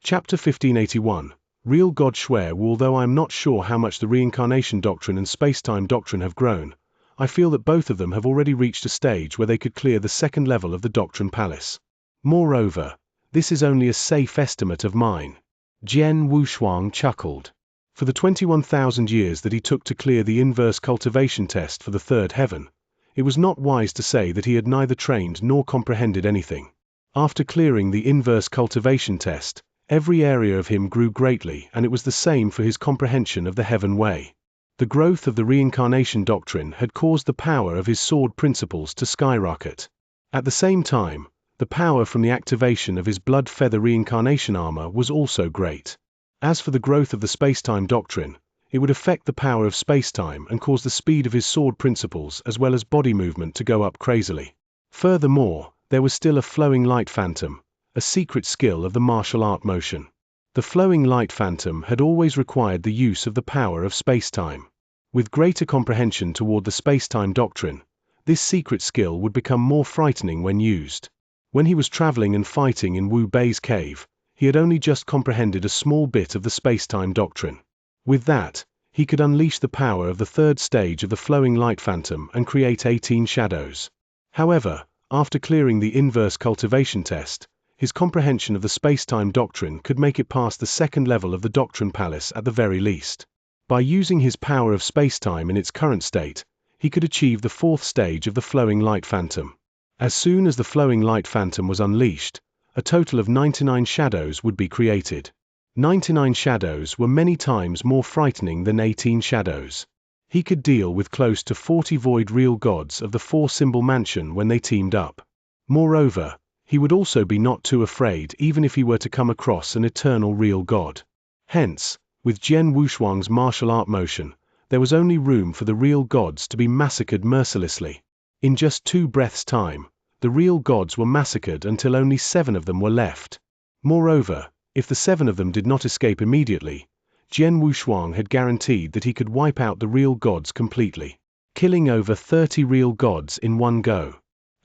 Chapter 1581. Real God Shui Wu. Although I am not sure how much the reincarnation doctrine and space-time doctrine have grown, I feel that both of them have already reached a stage where they could clear the second level of the Doctrine Palace. Moreover, this is only a safe estimate of mine. Jian Wushuang chuckled. For the 21,000 years that he took to clear the inverse cultivation test for the third heaven, it was not wise to say that he had neither trained nor comprehended anything. After clearing the inverse cultivation test, every area of him grew greatly, and it was the same for his comprehension of the heaven way. The growth of the reincarnation doctrine had caused the power of his sword principles to skyrocket. At the same time, the power from the activation of his blood feather reincarnation armor was also great. As for the growth of the space-time doctrine, it would affect the power of space-time and cause the speed of his sword principles as well as body movement to go up crazily. Furthermore, there was still a flowing light phantom, a secret skill of the martial art motion. The flowing light phantom had always required the use of the power of space-time. With greater comprehension toward the space-time doctrine, this secret skill would become more frightening when used. When he was traveling and fighting in Wu Bei's cave, he had only just comprehended a small bit of the space-time doctrine. With that, he could unleash the power of the third stage of the flowing light phantom and create 18 shadows. However, after clearing the inverse cultivation test, his comprehension of the space-time doctrine could make it past the second level of the Doctrine Palace at the very least. By using his power of space-time in its current state, he could achieve the fourth stage of the flowing light phantom. As soon as the flowing light phantom was unleashed, a total of 99 shadows would be created. 99 shadows were many times more frightening than 18 shadows. He could deal with close to 40 void real gods of the four-symbol mansion when they teamed up. Moreover, he would also be not too afraid even if he were to come across an eternal real god. Hence, with Jian Wushuang's martial art motion, there was only room for the real gods to be massacred mercilessly. In just 2 breaths' time, the real gods were massacred until only 7 of them were left. Moreover, if the 7 of them did not escape immediately, Jian Wushuang had guaranteed that he could wipe out the real gods completely, killing over 30 real gods in one go.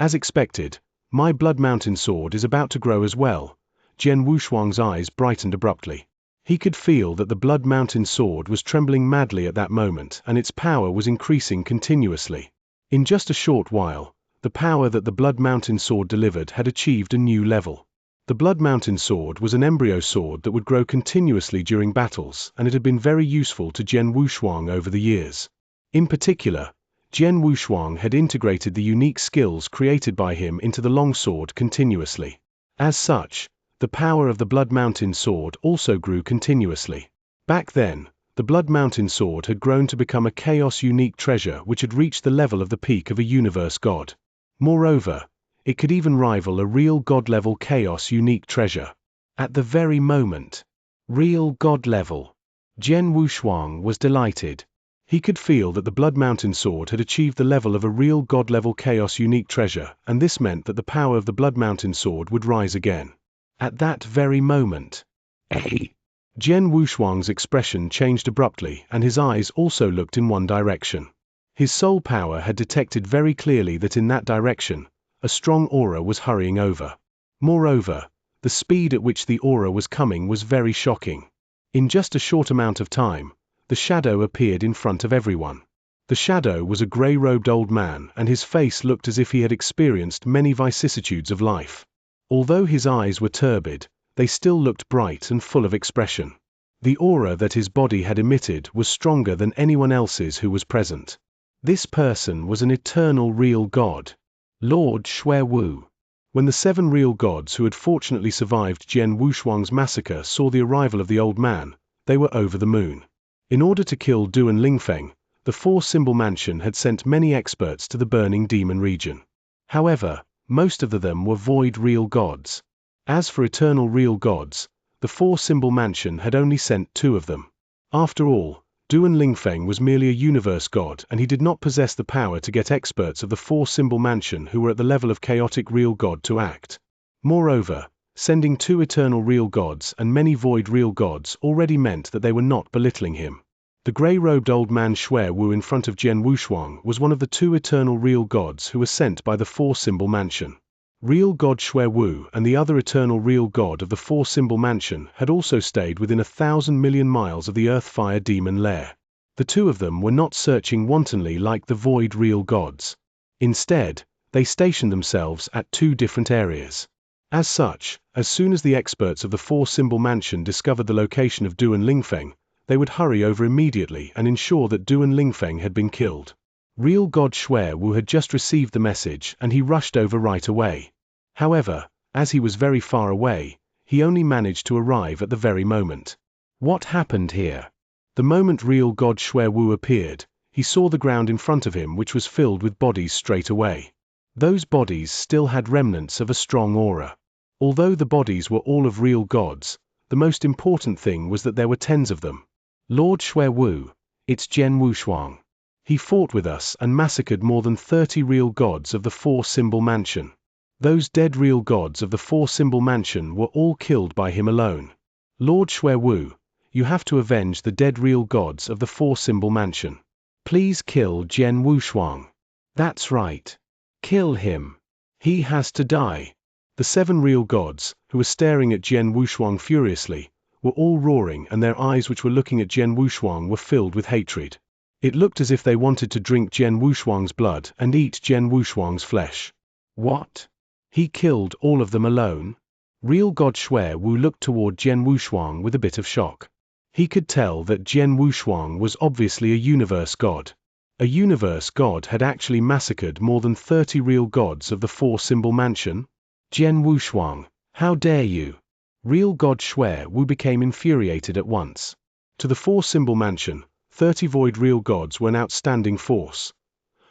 As expected, my Blood Mountain sword is about to grow as well. Jian Wushuang's eyes brightened abruptly. He could feel that the Blood Mountain sword was trembling madly at that moment, and its power was increasing continuously. In just a short while, the power that the Blood Mountain sword delivered had achieved a new level. The Blood Mountain sword was an embryo sword that would grow continuously during battles, and it had been very useful to Jian Wushuang over the years. In particular, Jian Wushuang had integrated the unique skills created by him into the longsword continuously. As such, the power of the Blood Mountain sword also grew continuously. Back then, the Blood Mountain sword had grown to become a chaos unique treasure which had reached the level of the peak of a universe god. Moreover, it could even rival a real god-level chaos unique treasure. At the very moment, real god level, Jian Wushuang was delighted. He could feel that the Blood Mountain sword had achieved the level of a real god-level chaos unique treasure, and this meant that the power of the Blood Mountain sword would rise again. At that very moment, Jian Wushuang's expression changed abruptly, and his eyes also looked in one direction. His soul power had detected very clearly that in that direction, a strong aura was hurrying over. Moreover, the speed at which the aura was coming was very shocking. In just a short amount of time, the shadow appeared in front of everyone. The shadow was a grey-robed old man, and his face looked as if he had experienced many vicissitudes of life. Although his eyes were turbid, they still looked bright and full of expression. The aura that his body had emitted was stronger than anyone else's who was present. This person was an eternal real god, Lord Shui Wu. When the 7 real gods who had fortunately survived Jian Wushuang's massacre saw the arrival of the old man, they were over the moon. In order to kill Du and Lingfeng, the four-symbol mansion had sent many experts to the burning demon region. However, most of them were void real gods. As for eternal real gods, the four-symbol mansion had only sent 2 of them. After all, Du and Lingfeng was merely a universe god, and he did not possess the power to get experts of the four-symbol mansion who were at the level of chaotic real god to act. Moreover, sending 2 eternal real gods and many void real gods already meant that they were not belittling him. The grey-robed old man Shui Wu in front of Jian Wushuang was one of the 2 eternal real gods who were sent by the four-symbol mansion. Real God Shui Wu and the other eternal real god of the four-symbol mansion had also stayed within 1,000 million miles of the Earth Fire Demon lair. The two of them were not searching wantonly like the void real gods. Instead, they stationed themselves at two different areas. As such, as soon as the experts of the four-symbol mansion discovered the location of Du and Lingfeng, they would hurry over immediately and ensure that Du and Lingfeng had been killed. Real God Shui Wu had just received the message and he rushed over right away. However, as he was very far away, he only managed to arrive at the very moment. What happened here? The moment Real God Shui Wu appeared, he saw the ground in front of him which was filled with bodies straight away. Those bodies still had remnants of a strong aura. Although the bodies were all of real gods, the most important thing was that there were tens of them. Lord Shui Wu, it's Jian Wushuang. He fought with us and massacred more than 30 real gods of the four-symbol mansion. Those dead real gods of the four-symbol mansion were all killed by him alone. Lord Shui Wu, you have to avenge the dead real gods of the four-symbol mansion. Please kill Jian Wushuang. That's right. Kill him. He has to die. The 7 real gods, who were staring at Jian Wushuang furiously, were all roaring and their eyes which were looking at Jian Wushuang were filled with hatred. It looked as if they wanted to drink Jian Wushuang's blood and eat Jian Wushuang's flesh. What? He killed all of them alone? Real God Shui Wu looked toward Jian Wushuang with a bit of shock. He could tell that Jian Wushuang was obviously a universe god. A universe god had actually massacred more than 30 real gods of the four-symbol mansion? Jian Wushuang, how dare you? Real God Shui Wu became infuriated at once. To the four-symbol mansion, 30 void real gods were an outstanding force.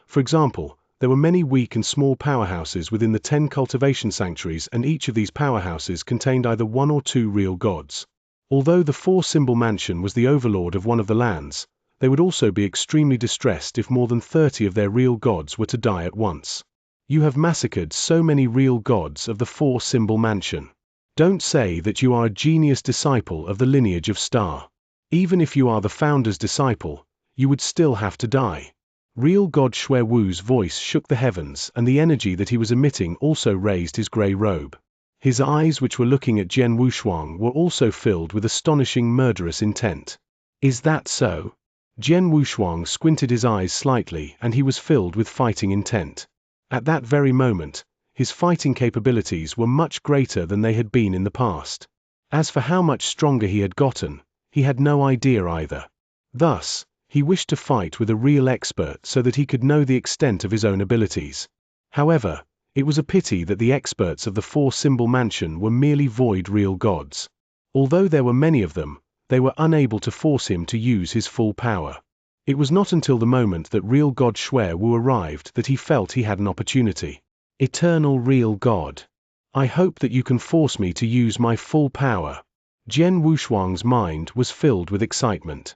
For example, there were many weak and small powerhouses within the 10 cultivation sanctuaries and each of these powerhouses contained either 1 or 2 real gods. Although the four-symbol mansion was the overlord of one of the lands, they would also be extremely distressed if more than 30 of their real gods were to die at once. You have massacred so many real gods of the four-symbol mansion. Don't say that you are a genius disciple of the lineage of Star. Even if you are the founder's disciple, you would still have to die. Real God Shui Wu's voice shook the heavens and the energy that he was emitting also raised his grey robe. His eyes which were looking at Jian Wushuang were also filled with astonishing murderous intent. Is that so? Jian Wushuang squinted his eyes slightly and he was filled with fighting intent. At that very moment, his fighting capabilities were much greater than they had been in the past. As for how much stronger he had gotten, he had no idea either. Thus, he wished to fight with a real expert so that he could know the extent of his own abilities. However, it was a pity that the experts of the four-symbol mansion were merely void real gods. Although there were many of them, they were unable to force him to use his full power. It was not until the moment that Real God Shui Wu arrived that he felt he had an opportunity. Eternal real God. I hope that you can force me to use my full power. Jian Wushuang's mind was filled with excitement.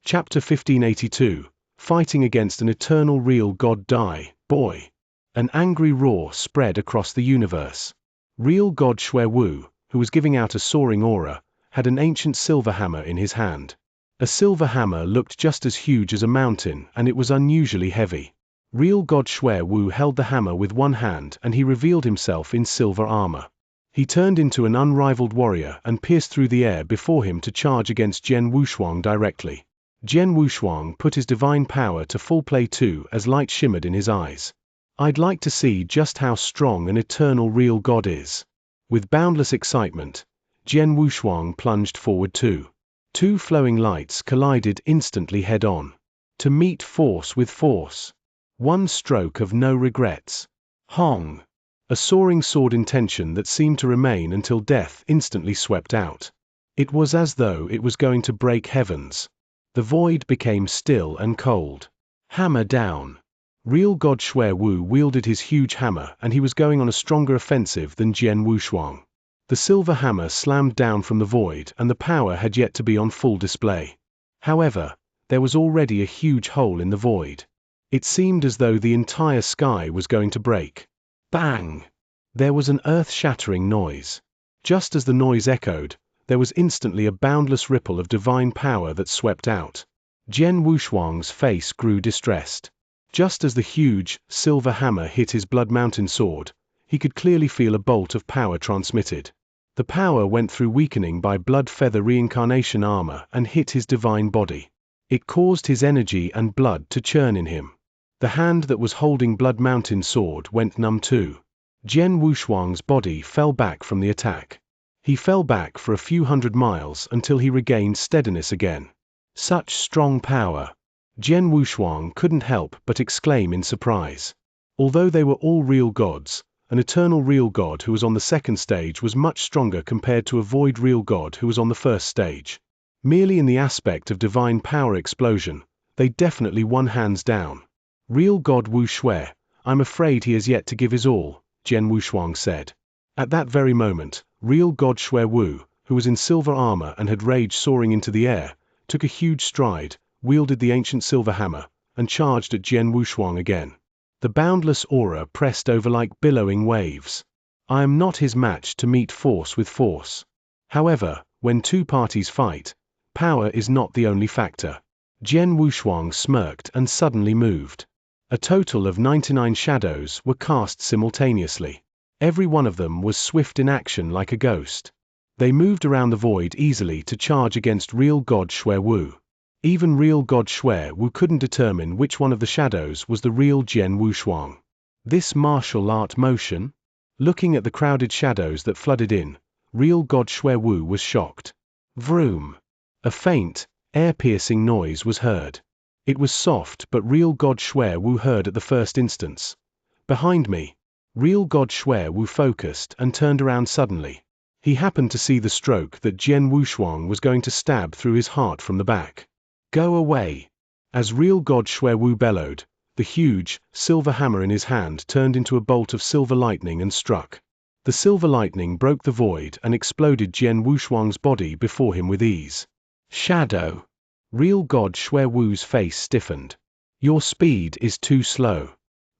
Chapter 1582, Fighting Against an Eternal Real God Die, Boy. An angry roar spread across the universe. Real God Shui Wu, who was giving out a soaring aura, had an ancient silver hammer in his hand. A silver hammer looked just as huge as a mountain and it was unusually heavy. Real God Shui Wu held the hammer with one hand and he revealed himself in silver armor. He turned into an unrivaled warrior and pierced through the air before him to charge against Jian Wushuang directly. Jian Wushuang put his divine power to full play too as light shimmered in his eyes. I'd like to see just how strong an eternal real god is. With boundless excitement, Jian Wushuang plunged forward too. Two flowing lights collided instantly head-on. To meet force with force. One stroke of no regrets. Hong! A soaring sword intention that seemed to remain until death instantly swept out. It was as though it was going to break heavens. The void became still and cold. Hammer down. Real God Shui Wu wielded his huge hammer and he was going on a stronger offensive than Jian Wushuang. The silver hammer slammed down from the void and the power had yet to be on full display. However, there was already a huge hole in the void. It seemed as though the entire sky was going to break. Bang! There was an earth-shattering noise. Just as the noise echoed, there was instantly a boundless ripple of divine power that swept out. Jian Wushuang's face grew distressed. Just as the huge, silver hammer hit his Blood Mountain sword, he could clearly feel a bolt of power transmitted. The power went through weakening by Blood Feather reincarnation armor and hit his divine body. It caused his energy and blood to churn in him. The hand that was holding Blood Mountain sword went numb too. Jian Wushuang's body fell back from the attack. He fell back for a few hundred miles until he regained steadiness again. Such strong power! Jian Wushuang couldn't help but exclaim in surprise. Although they were all real gods, an eternal real god who was on the second stage was much stronger compared to a void real god who was on the first stage. Merely in the aspect of divine power explosion, they definitely won hands down. Real god Wu Shui, I'm afraid he has yet to give his all, Jian Wushuang said. At that very moment, real god Shui Wu, who was in silver armor and had rage soaring into the air, took a huge stride, wielded the ancient silver hammer, and charged at Jian Wushuang again. The boundless aura pressed over like billowing waves. I am not his match to meet force with force. However, when two parties fight, power is not the only factor. Jian Wushuang smirked and suddenly moved. A total of 99 shadows were cast simultaneously. Every one of them was swift in action like a ghost. They moved around the void easily to charge against real god Shui Wu. Even real god Shui Wu couldn't determine which one of the shadows was the real Jian Wushuang. This martial art motion? Looking at the crowded shadows that flooded in, real god Shui Wu was shocked. Vroom! A faint, air-piercing noise was heard. It was soft but real god Shui Wu heard at the first instance. Behind me, real god Shui Wu focused and turned around suddenly. He happened to see the stroke that Jian Wushuang was going to stab through his heart from the back. Go away! As real god Shui Wu bellowed, the huge, silver hammer in his hand turned into a bolt of silver lightning and struck. The silver lightning broke the void and exploded Jian Wushuang's body before him with ease. Shadow! Real god Shui Wu's face stiffened. Your speed is too slow.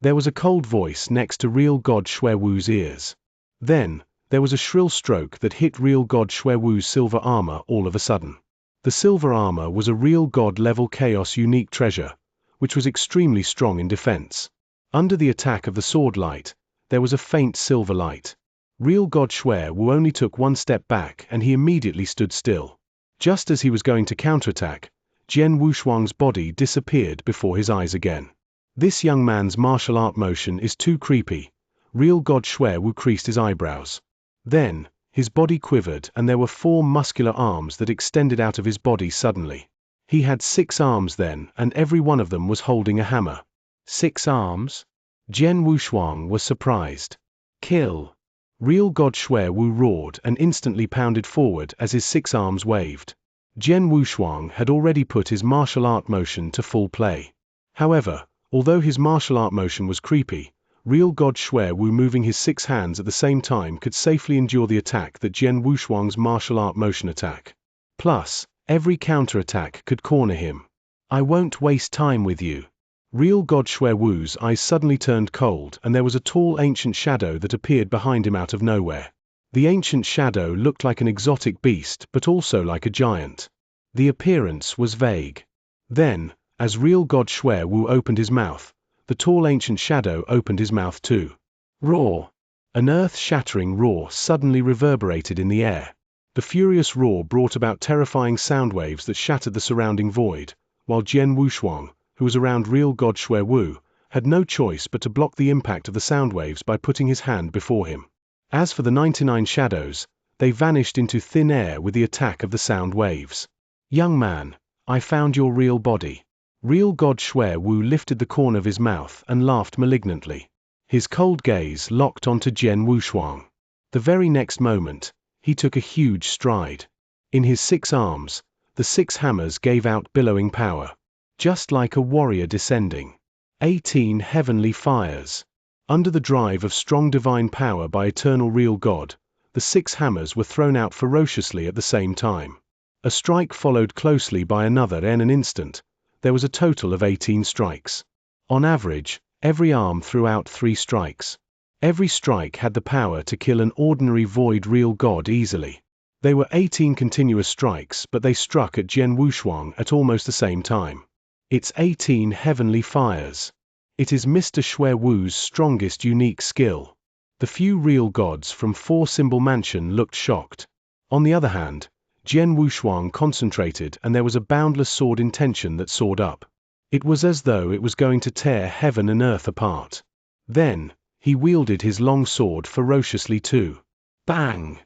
There was a cold voice next to real god Shui Wu's ears. Then, there was a shrill stroke that hit real god Shui Wu's silver armor all of a sudden. The silver armor was a real god-level chaos unique treasure, which was extremely strong in defense. Under the attack of the sword light, there was a faint silver light. Real god Shui Wu only took one step back and he immediately stood still. Just as he was going to counterattack, Jian Wushuang's body disappeared before his eyes again. This young man's martial art motion is too creepy. Real god Shui Wu creased his eyebrows. Then, his body quivered and there were 4 muscular arms that extended out of his body suddenly. He had 6 arms then and every one of them was holding a hammer. 6 arms? Jian Wushuang was surprised. Kill! Real god Shui Wu roared and instantly pounded forward as his 6 arms waved. Jian Wushuang had already put his martial art motion to full play. However, although his martial art motion was creepy, real god Shui Wu moving his 6 hands at the same time could safely endure the attack that Jian Wushuang's martial art motion attack. Plus, every counterattack could corner him. I won't waste time with you. Real god Shui Wu's eyes suddenly turned cold and there was a tall ancient shadow that appeared behind him out of nowhere. The ancient shadow looked like an exotic beast but also like a giant. The appearance was vague. Then, as real god Shui Wu opened his mouth, the tall ancient shadow opened his mouth too. Roar! An earth-shattering roar suddenly reverberated in the air. The furious roar brought about terrifying sound waves that shattered the surrounding void, while Jian Wushuang, who was around real god Shui Wu, had no choice but to block the impact of the sound waves by putting his hand before him. As for the 99 shadows, they vanished into thin air with the attack of the sound waves. Young man, I found your real body. Real god Shui Wu lifted the corner of his mouth and laughed malignantly. His cold gaze locked onto Jian Wushuang. The very next moment, he took a huge stride. In his 6 arms, the 6 hammers gave out billowing power. Just like a warrior descending. 18 heavenly fires. Under the drive of strong divine power by eternal real God, the 6 hammers were thrown out ferociously at the same time. A strike followed closely by another in an instant. There was a total of 18 strikes. On average, every arm threw out 3 strikes. Every strike had the power to kill an ordinary void real god easily. They were 18 continuous strikes but they struck at Jian Wushuang at almost the same time. It's 18 heavenly fires. It is Mr. Xue Wu's strongest unique skill. The few real gods from Four Symbol Mansion looked shocked. On the other hand, Jian Wushuang concentrated, and there was a boundless sword intention that soared up. It was as though it was going to tear heaven and earth apart. Then, he wielded his long sword ferociously too. Bang!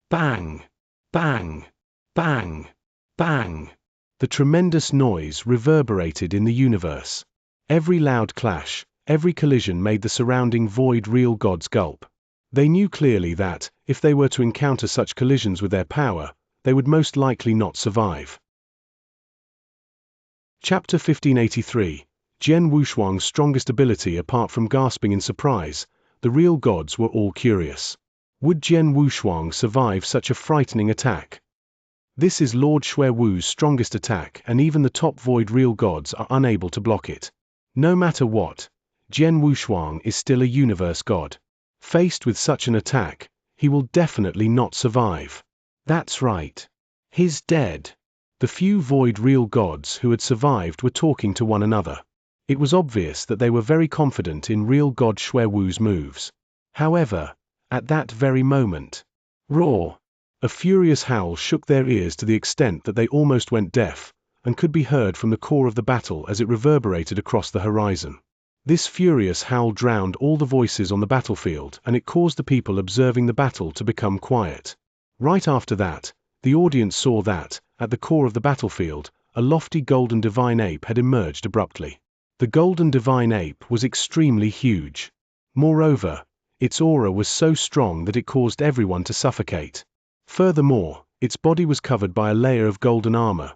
Bang! Bang! Bang! Bang! The tremendous noise reverberated in the universe. Every loud clash, every collision made the surrounding void real gods gulp. They knew clearly that, if they were to encounter such collisions with their power, they would most likely not survive. Chapter 1583. Jian Wushuang's strongest ability. Apart from gasping in surprise, the real gods were all curious. Would Jian Wushuang survive such a frightening attack? This is Lord Xue Wu's strongest attack, and even the top void real gods are unable to block it. No matter what, Jian Wushuang is still a universe god. Faced with such an attack, he will definitely not survive. That's right. He's dead. The few void real gods who had survived were talking to one another. It was obvious that they were very confident in real god Xue Wu's moves. However, at that very moment, roar! A furious howl shook their ears to the extent that they almost went deaf, and could be heard from the core of the battle as it reverberated across the horizon. This furious howl drowned all the voices on the battlefield, and it caused the people observing the battle to become quiet. Right after that, the audience saw that, at the core of the battlefield, a lofty golden divine ape had emerged abruptly. The golden divine ape was extremely huge. Moreover, its aura was so strong that it caused everyone to suffocate. Furthermore, its body was covered by a layer of golden armor.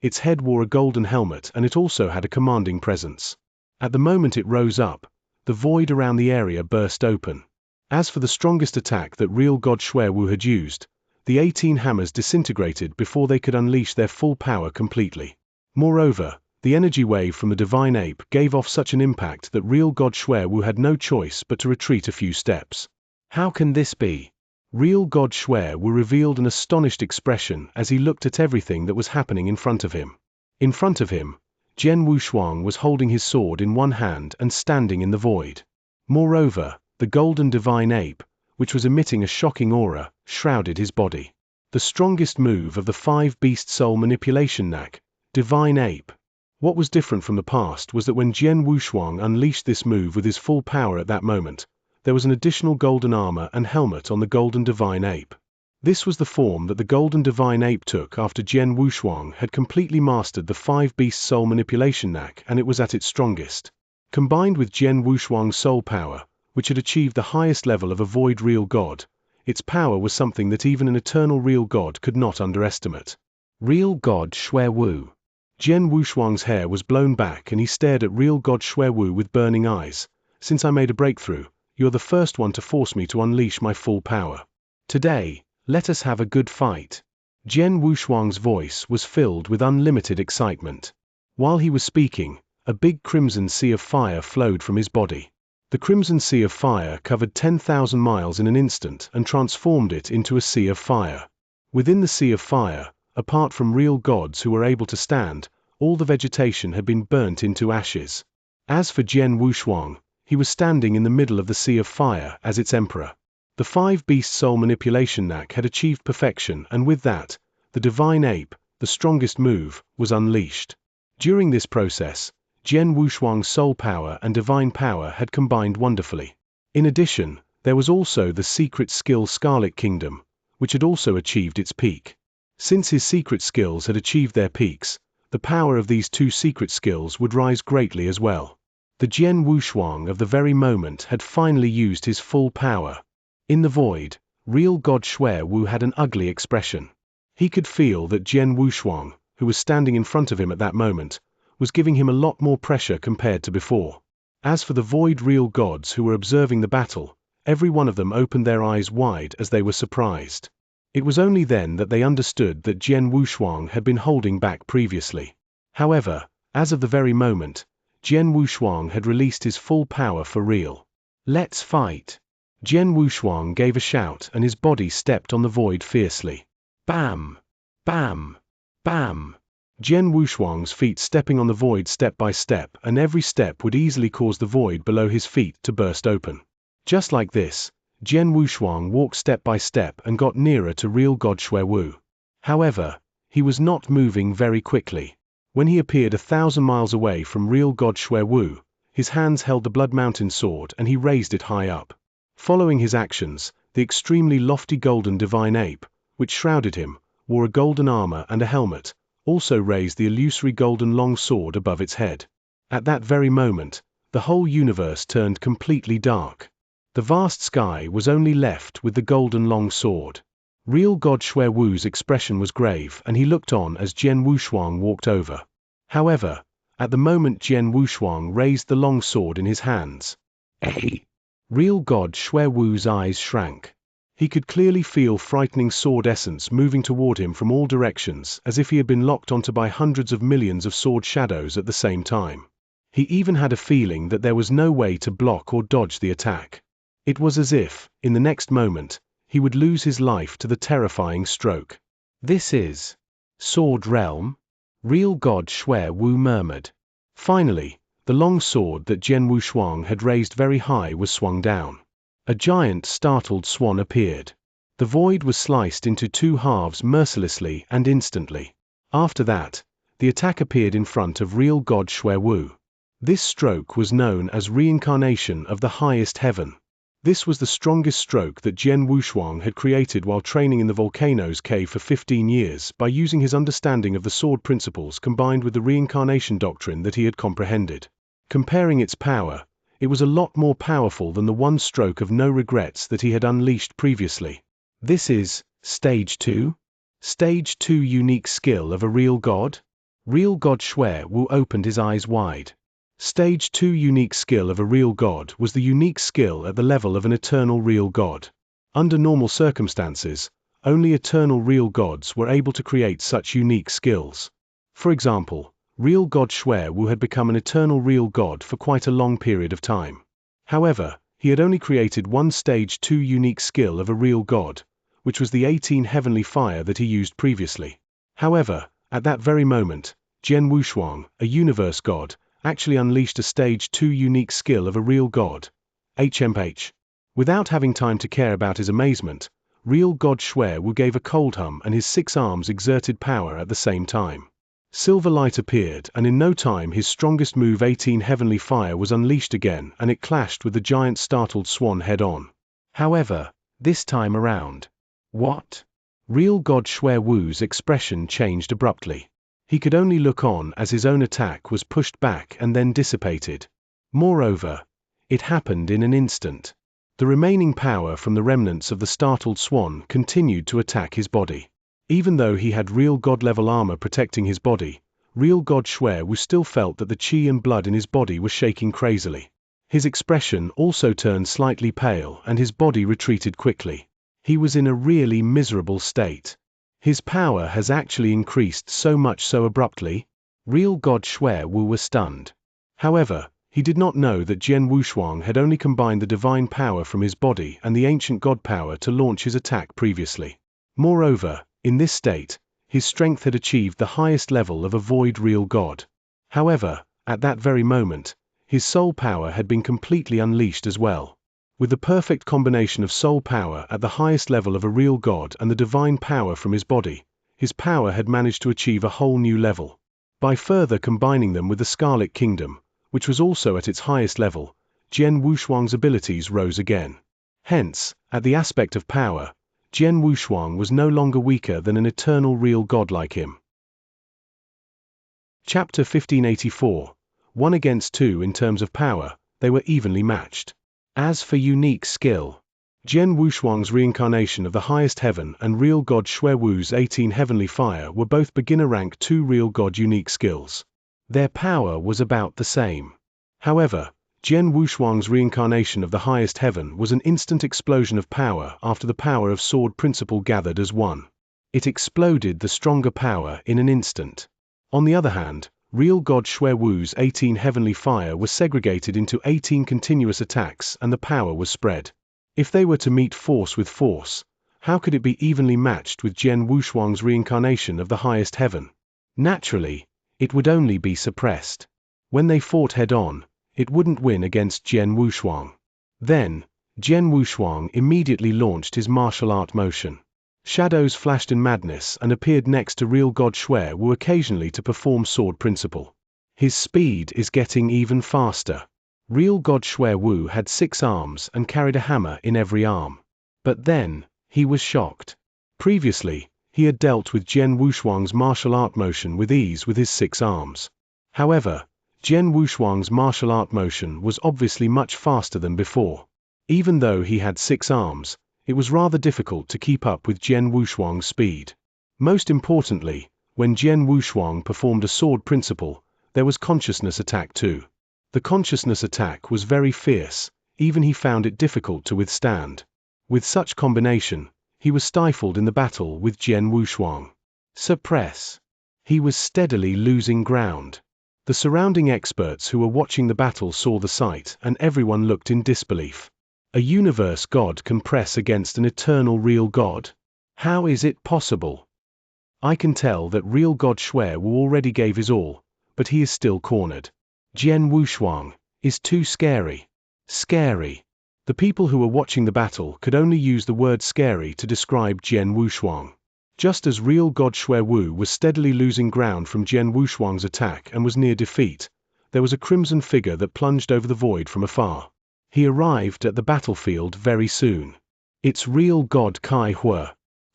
Its head wore a golden helmet, and it also had a commanding presence. At the moment it rose up, the void around the area burst open. As for the strongest attack that real god Xue Wu had used, the 18 hammers disintegrated before they could unleash their full power completely. Moreover, the energy wave from the divine ape gave off such an impact that real god Xue Wu had no choice but to retreat a few steps. How can this be? Real god Xue Wu revealed an astonished expression as he looked at everything that was happening in front of him. In front of him, Jian Wushuang was holding his sword in one hand and standing in the void. Moreover, the golden divine ape, which was emitting a shocking aura, shrouded his body. The strongest move of the 5-beast soul manipulation knack, divine ape. What was different from the past was that when Jian Wushuang unleashed this move with his full power at that moment, there was an additional golden armor and helmet on the golden divine ape. This was the form that the golden divine ape took after Jian Wushuang had completely mastered the 5-beast soul manipulation knack, and it was at its strongest. Combined with Jian Wushuang's soul power, which had achieved the highest level of a void real god, its power was something that even an eternal real god could not underestimate. Real god Xue Wu. Jian Wushuang's hair was blown back and he stared at real god Xue Wu with burning eyes. Since I made a breakthrough, you're the first one to force me to unleash my full power. Today, let us have a good fight. Jian Wushuang's voice was filled with unlimited excitement. While he was speaking, a big crimson sea of fire flowed from his body. The crimson sea of fire covered 10,000 miles in an instant and transformed it into a sea of fire. Within the sea of fire, apart from real gods who were able to stand, all the vegetation had been burnt into ashes. As for Jian Wushuang, he was standing in the middle of the sea of fire as its emperor. The 5-beast soul manipulation knack had achieved perfection, and with that, the divine ape, the strongest move, was unleashed. During this process, Jian Wushuang's soul power and divine power had combined wonderfully. In addition, there was also the secret skill Scarlet Kingdom, which had also achieved its peak. Since his secret skills had achieved their peaks, the power of these two secret skills would rise greatly as well. The Jian Wushuang of the very moment had finally used his full power. In the void, real god Xue Wu had an ugly expression. He could feel that Jian Wushuang, who was standing in front of him at that moment, was giving him a lot more pressure compared to before. As for the void real gods who were observing the battle, every one of them opened their eyes wide as they were surprised. It was only then that they understood that Jian Wushuang had been holding back previously. However, as of the very moment, Jian Wushuang had released his full power for real. Let's fight! Jian Wushuang gave a shout and his body stepped on the void fiercely. Bam! Bam! Bam! Jian Wushuang's feet stepping on the void step by step, and every step would easily cause the void below his feet to burst open. Just like this, Jian Wushuang walked step by step and got nearer to real God Xuewu. However, he was not moving very quickly. When he appeared 1,000 miles away from real God Xuewu, his hands held the Blood Mountain sword and he raised it high up. Following his actions, the extremely lofty golden divine ape, which shrouded him, wore a golden armor and a helmet, also raised the illusory golden long sword above its head. At that very moment, the whole universe turned completely dark. The vast sky was only left with the golden long sword. Real God Xuewu's expression was grave and he looked on as Jian Wushuang walked over. However, at the moment Jian Wushuang raised the long sword in his hands, Real God Xuewu's eyes shrank. He could clearly feel frightening sword essence moving toward him from all directions, as if he had been locked onto by hundreds of millions of sword shadows at the same time. He even had a feeling that there was no way to block or dodge the attack. It was as if, in the next moment, he would lose his life to the terrifying stroke. "This is Sword Realm?" Real God Xuewu murmured. Finally, the long sword that Jian Wushuang had raised very high was swung down. A giant startled swan appeared. The void was sliced into two halves mercilessly and instantly. After that, the attack appeared in front of real God Xuewu. This stroke was known as reincarnation of the highest heaven. This was the strongest stroke that Jian Wushuang had created while training in the volcano's cave for 15 years by using his understanding of the sword principles combined with the reincarnation doctrine that he had comprehended. Comparing its power, it was a lot more powerful than the one stroke of no regrets that he had unleashed previously. This is Stage 2? Stage 2 unique skill of a real god? Real God Xuewu opened his eyes wide. Stage 2 unique skill of a real god was the unique skill at the level of an eternal real god. Under normal circumstances, only eternal real gods were able to create such unique skills. For example, real God Xuewu had become an eternal real god for quite a long period of time. However, he had only created one Stage 2 unique skill of a real god, which was the 18 heavenly fire that he used previously. However, at that very moment, Jian Wushuang, a universe god, actually unleashed a Stage 2 unique skill of a real god. HMH. Without having time to care about his amazement, real God Xuewu gave a cold hum and his 6 arms exerted power at the same time. Silver light appeared and in no time his strongest move 18 heavenly fire was unleashed again and it clashed with the giant startled swan head-on. However, this time around. What? Real God Xuewu's expression changed abruptly. He could only look on as his own attack was pushed back and then dissipated. Moreover, it happened in an instant. The remaining power from the remnants of the startled swan continued to attack his body. Even though he had real god-level armor protecting his body, real God Xuewu still felt that the qi and blood in his body was shaking crazily. His expression also turned slightly pale and his body retreated quickly. He was in a really miserable state. His power has actually increased so much so abruptly. Real God Xuewu was stunned. However, he did not know that Jian Wushuang had only combined the divine power from his body and the ancient god power to launch his attack previously. Moreover, in this state, his strength had achieved the highest level of a void real god. However, at that very moment, his soul power had been completely unleashed as well. With the perfect combination of soul power at the highest level of a real god and the divine power from his body, his power had managed to achieve a whole new level. By further combining them with the Scarlet Kingdom, which was also at its highest level, Jian Wushuang's abilities rose again. Hence, at the aspect of power, Jian Wushuang was no longer weaker than an eternal real god like him. Chapter 1584. 1 against 2 in terms of power, they were evenly matched. As for unique skill, Jian Wushuang's reincarnation of the highest heaven and real God Xuewu's 18 heavenly fire were both beginner rank 2 real god unique skills. Their power was about the same. However, Jian Wushuang's reincarnation of the highest heaven was an instant explosion of power after the power of sword principle gathered as one. It exploded the stronger power in an instant. On the other hand, real God Xuewu's 18 heavenly fire was segregated into 18 continuous attacks and the power was spread. If they were to meet force with force, how could it be evenly matched with Jian Wushuang's reincarnation of the highest heaven? Naturally, it would only be suppressed. When they fought head-on, it wouldn't win against Jian Wushuang. Then, Jian Wushuang immediately launched his martial art motion. Shadows flashed in madness and appeared next to real God Shui Wu occasionally to perform sword principle. His speed is getting even faster. Real God Shui Wu had 6 arms and carried a hammer in every arm. But then, he was shocked. Previously, he had dealt with Jian Wushuang's martial art motion with ease with his 6 arms. However, Jian Wushuang's martial art motion was obviously much faster than before. Even though he had 6 arms, it was rather difficult to keep up with Jian Wushuang's speed. Most importantly, when Jian Wushuang performed a sword principle, there was consciousness attack too. The consciousness attack was very fierce, even he found it difficult to withstand. With such combination, he was stifled in the battle with Jian Wushuang. Suppress. He was steadily losing ground. The surrounding experts who were watching the battle saw the sight, and everyone looked in disbelief. A universe god can press against an eternal real god? How is it possible? I can tell that real God Shui Wu already gave his all, but he is still cornered. Jian Wushuang is too scary. Scary. The people who were watching the battle could only use the word scary to describe Jian Wushuang. Just as real God Shui Wu was steadily losing ground from Jian Wushuang's attack and was near defeat, there was a crimson figure that plunged over the void from afar. He arrived at the battlefield very soon. It's real God Kai Hui.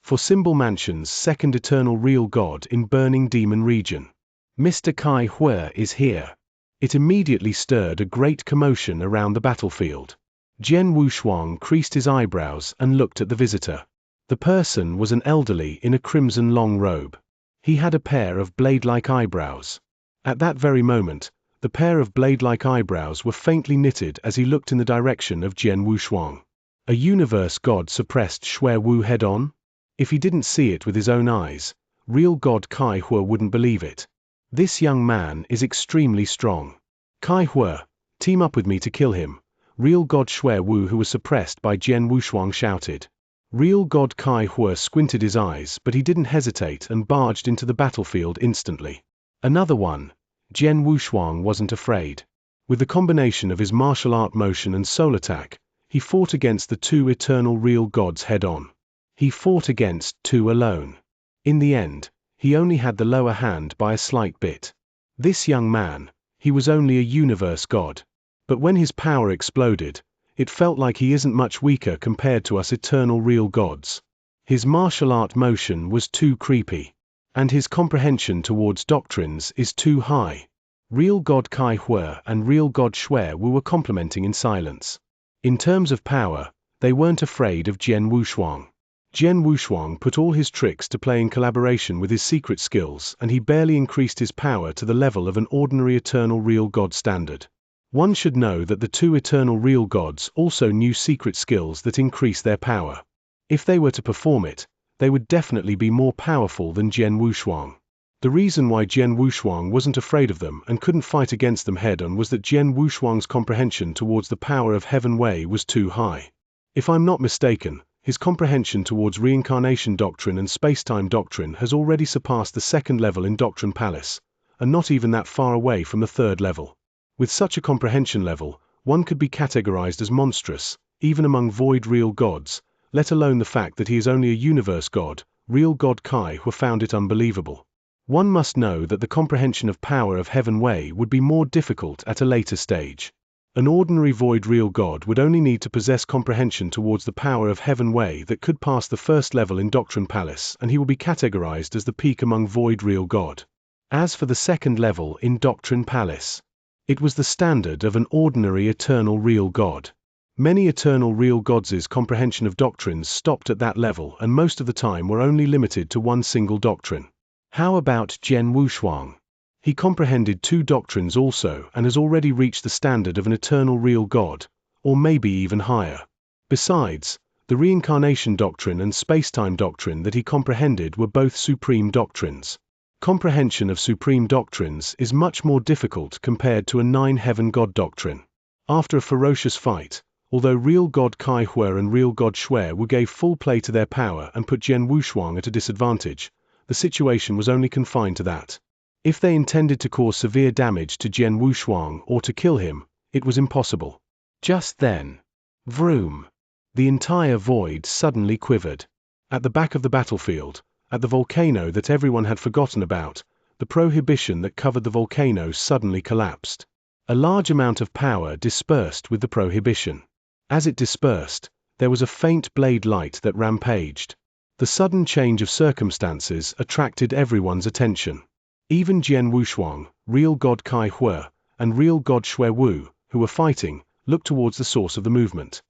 For Symbol Mansion's second eternal real god in Burning Demon region. Mr. Kai Hui is here. It immediately stirred a great commotion around the battlefield. Jian Wushuang creased his eyebrows and looked at the visitor. The person was an elderly in a crimson long robe. He had a pair of blade-like eyebrows. At that very moment, the pair of blade-like eyebrows were faintly knitted as he looked in the direction of Jian Wushuang. A universe god suppressed Shui Wu head-on? If he didn't see it with his own eyes, real God Kai Hui wouldn't believe it. This young man is extremely strong. Kai Hui, team up with me to kill him, real God Shui Wu who was suppressed by Jian Wushuang shouted. Real God Kai Hui squinted his eyes but he didn't hesitate and barged into the battlefield instantly. Another one. Jian Wushuang wasn't afraid. With the combination of his martial art motion and soul attack, he fought against the 2 eternal real gods head-on. He fought against 2 alone. In the end, he only had the lower hand by a slight bit. This young man, he was only a universe god. But when his power exploded, it felt like he isn't much weaker compared to us eternal real gods. His martial art motion was too creepy. And his comprehension towards doctrines is too high. Real God Kai Hui and real God Shui Wu were complimenting in silence. In terms of power, they weren't afraid of Jian Wushuang. Jian Wushuang put all his tricks to play in collaboration with his secret skills and he barely increased his power to the level of an ordinary eternal real god standard. One should know that the 2 eternal real gods also knew secret skills that increase their power. If they were to perform it, they would definitely be more powerful than Jian Wushuang. The reason why Jian Wushuang wasn't afraid of them and couldn't fight against them head-on was that Jian Wushuang's comprehension towards the power of Heaven Wei was too high. If I'm not mistaken, his comprehension towards reincarnation doctrine and space-time doctrine has already surpassed the 2nd level in Doctrine Palace, and not even that far away from the 3rd level. With such a comprehension level, one could be categorized as monstrous, even among void real gods, let alone the fact that he is only a universe god. Real God Kai Hui found it unbelievable. One must know that the comprehension of power of Heaven Wei would be more difficult at a later stage. An ordinary void real god would only need to possess comprehension towards the power of Heaven Wei that could pass the 1st level in Doctrine Palace and he will be categorized as the peak among void real god. As for the 2nd level in Doctrine Palace, it was the standard of an ordinary eternal real god. Many eternal real gods' comprehension of doctrines stopped at that level and most of the time were only limited to one single doctrine. How about Jian Wushuang? He comprehended 2 doctrines also and has already reached the standard of an eternal real god, or maybe even higher. Besides, the reincarnation doctrine and space-time doctrine that he comprehended were both supreme doctrines. Comprehension of supreme doctrines is much more difficult compared to a 9-heaven god doctrine. After a ferocious fight, although real God Kai Hui and real God Shui Wu gave full play to their power and put Jian Wushuang at a disadvantage, the situation was only confined to that. If they intended to cause severe damage to Jian Wushuang or to kill him, it was impossible. Just then, vroom! The entire void suddenly quivered. At the back of the battlefield, at the volcano that everyone had forgotten about, the prohibition that covered the volcano suddenly collapsed. A large amount of power dispersed with the prohibition. As it dispersed, there was a faint blade light that rampaged. The sudden change of circumstances attracted everyone's attention. Even Jian Wushuang, real god Kai Hui, and real god Xue Wu, who were fighting, looked towards the source of the movement.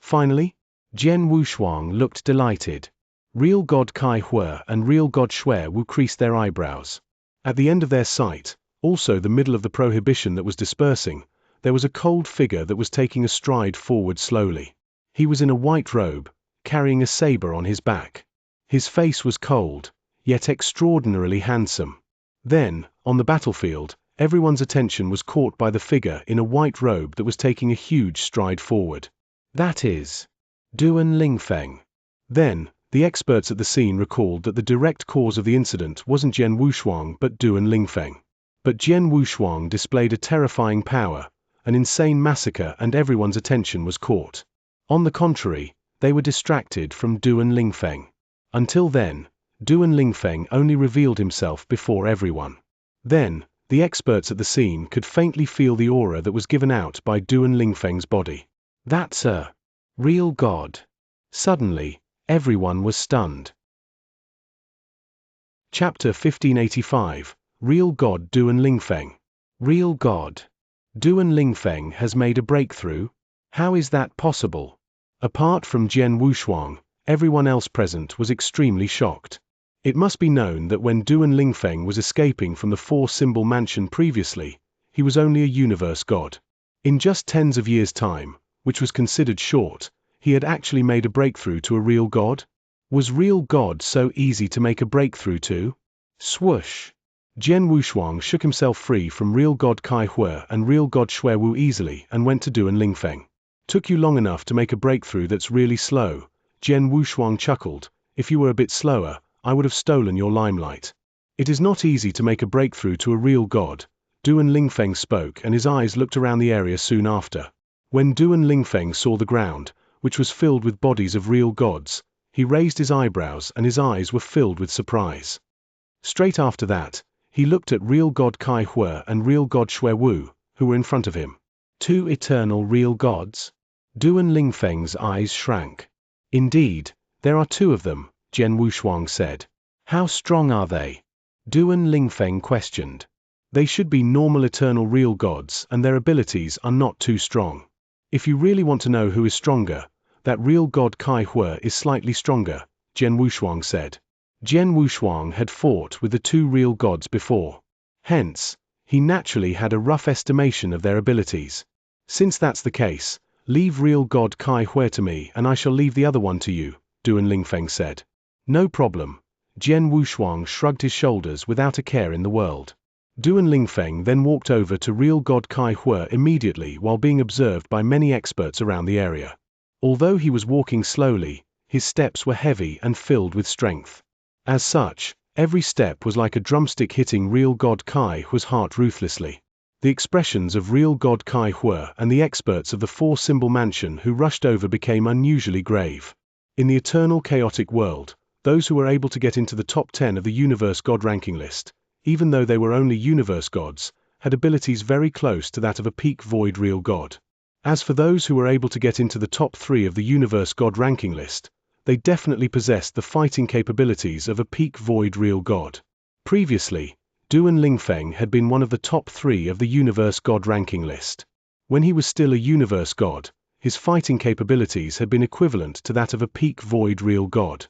Finally, Jian Wushuang looked delighted. Real god Kai Hui and real god Xue Wu creased their eyebrows. At the end of their sight, also the middle of the prohibition that was dispersing, there was a cold figure that was taking a stride forward slowly. He was in a white robe, carrying a saber on his back. His face was cold, yet extraordinarily handsome. Then, on the battlefield, everyone's attention was caught by the figure in a white robe that was taking a huge stride forward. That is Duan Lingfeng. Then, the experts at the scene recalled that the direct cause of the incident wasn't Jian Wushuang but Duan Lingfeng. But Jian Wushuang displayed a terrifying power, an insane massacre, and everyone's attention was caught. On the contrary, they were distracted from Duan Lingfeng. Until then, Duan Lingfeng only revealed himself before everyone. Then, the experts at the scene could faintly feel the aura that was given out by Duan Lingfeng's body. That's a real god. Suddenly, everyone was stunned. Chapter 1585, Real God Duan Lingfeng. Real God. Duan Lingfeng has made a breakthrough? How is that possible? Apart from Jian Wushuang, everyone else present was extremely shocked. It must be known that when Duan Lingfeng was escaping from the four-symbol mansion previously, he was only a universe god. In just tens of years' time, which was considered short, he had actually made a breakthrough to a real god? Was real god so easy to make a breakthrough to? Swoosh! Jian Wushuang shook himself free from real god Kai Hui and real god Xue Wu easily and went to Duan Lingfeng. Took you long enough to make a breakthrough that's really slow, Jian Wushuang chuckled. If you were a bit slower, I would have stolen your limelight. It is not easy to make a breakthrough to a real god. Duan Lingfeng spoke and his eyes looked around the area soon after. When Duan Lingfeng saw the ground, which was filled with bodies of real gods, he raised his eyebrows and his eyes were filled with surprise. Straight after that, he looked at real god Kai Hui and real god Xue Wu, who were in front of him. Two eternal real gods? Duan Lingfeng's eyes shrank. Indeed, there are two of them, Jian Wushuang said. How strong are they? Duan Lingfeng questioned. They should be normal eternal real gods and their abilities are not too strong. If you really want to know who is stronger, that real god Kai Hui is slightly stronger, Jian Wushuang said. Jian Wushuang had fought with the two real gods before. Hence, he naturally had a rough estimation of their abilities. Since that's the case, leave real god Kai Hui to me and I shall leave the other one to you, Duan Lingfeng said. No problem. Jian Wushuang shrugged his shoulders without a care in the world. Duan Lingfeng then walked over to real god Kai Hui immediately while being observed by many experts around the area. Although he was walking slowly, his steps were heavy and filled with strength. As such, every step was like a drumstick hitting real god Kai Hui's heart ruthlessly. The expressions of real god Kai Hui and the experts of the four-symbol mansion who rushed over became unusually grave. In the eternal chaotic world, those who were able to get into the top 10 of the universe god ranking list, even though they were only universe gods, had abilities very close to that of a peak void real god. As for those who were able to get into the top 3 of the universe god ranking list, they definitely possessed the fighting capabilities of a peak void real god. Previously, Duan Lingfeng had been one of the top 3 of the universe god ranking list. When he was still a universe god, his fighting capabilities had been equivalent to that of a peak void real god.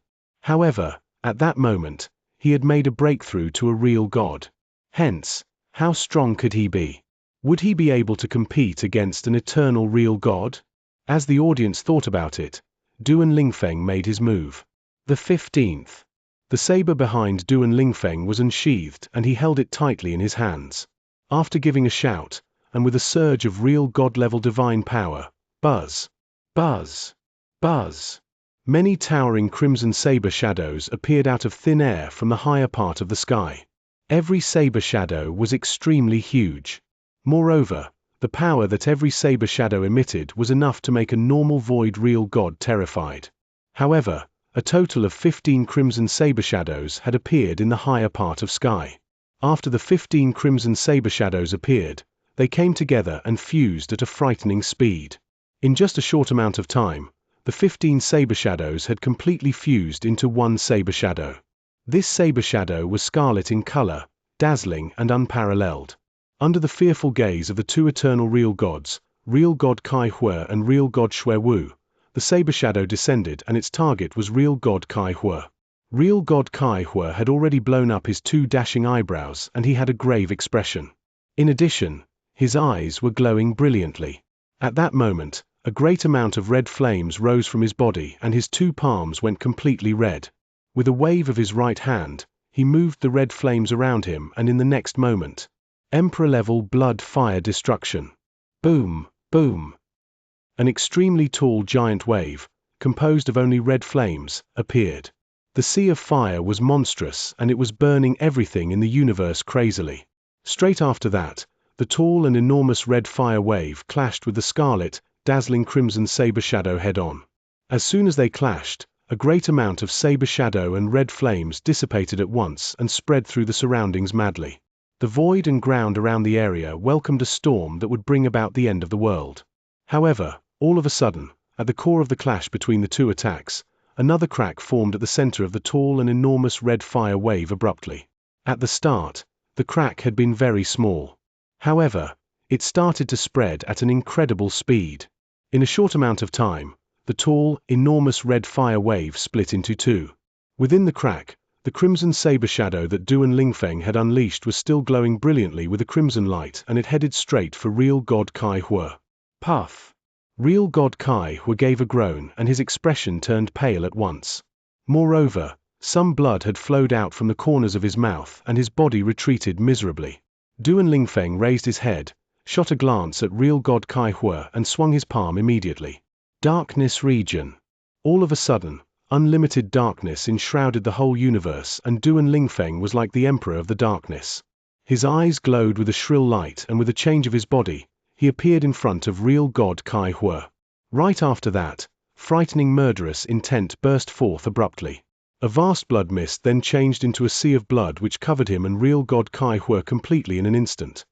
However, at that moment, he had made a breakthrough to a real god. Hence, how strong could he be? Would he be able to compete against an eternal real god? As the audience thought about it, Duan Lingfeng made his move. The 15th. The saber behind Duan Lingfeng was unsheathed and he held it tightly in his hands. After giving a shout, and with a surge of real god-level divine power, buzz, buzz, buzz. Many towering crimson saber shadows appeared out of thin air from the higher part of the sky. Every saber shadow was extremely huge. Moreover, the power that every saber shadow emitted was enough to make a normal void real god terrified. However, a total of 15 crimson saber shadows had appeared in the higher part of sky. After the 15 crimson saber shadows appeared, they came together and fused at a frightening speed. In just a short amount of time, the 15 saber shadows had completely fused into one saber shadow. This saber shadow was scarlet in color, dazzling and unparalleled. Under the fearful gaze of the two eternal real gods, real god Kai Hua and real god Xue Wu, the saber shadow descended and its target was real god Kai Hua. Real god Kai Hua had already blown up his two dashing eyebrows and he had a grave expression. In addition, his eyes were glowing brilliantly. At that moment, a great amount of red flames rose from his body and his two palms went completely red. With a wave of his right hand, he moved the red flames around him and in the next moment, Emperor-level blood fire destruction. Boom, boom. An extremely tall giant wave, composed of only red flames, appeared. The sea of fire was monstrous and it was burning everything in the universe crazily. Straight after that, the tall and enormous red fire wave clashed with the scarlet, dazzling crimson saber shadow head-on. As soon as they clashed, a great amount of saber shadow and red flames dissipated at once and spread through the surroundings madly. The void and ground around the area welcomed a storm that would bring about the end of the world. However, all of a sudden, at the core of the clash between the two attacks, another crack formed at the center of the tall and enormous red fire wave abruptly. At the start, the crack had been very small. However, it started to spread at an incredible speed. In a short amount of time, the tall, enormous red fire wave split into two. Within the crack, the crimson saber shadow that Du and Lingfeng had unleashed was still glowing brilliantly with a crimson light and it headed straight for real god Kai Hua. Puff! Real god Kai Hua gave a groan and his expression turned pale at once. Moreover, some blood had flowed out from the corners of his mouth and his body retreated miserably. Du and Lingfeng raised his head, shot a glance at real god Kai Hua and swung his palm immediately. Darkness region. All of a sudden, unlimited darkness enshrouded the whole universe and Du and Lingfeng was like the emperor of the darkness. His eyes glowed with a shrill light and with a change of his body, he appeared in front of real god Kai Hua. Right after that, frightening murderous intent burst forth abruptly. A vast blood mist then changed into a sea of blood which covered him and real god Kai Hua completely in an instant.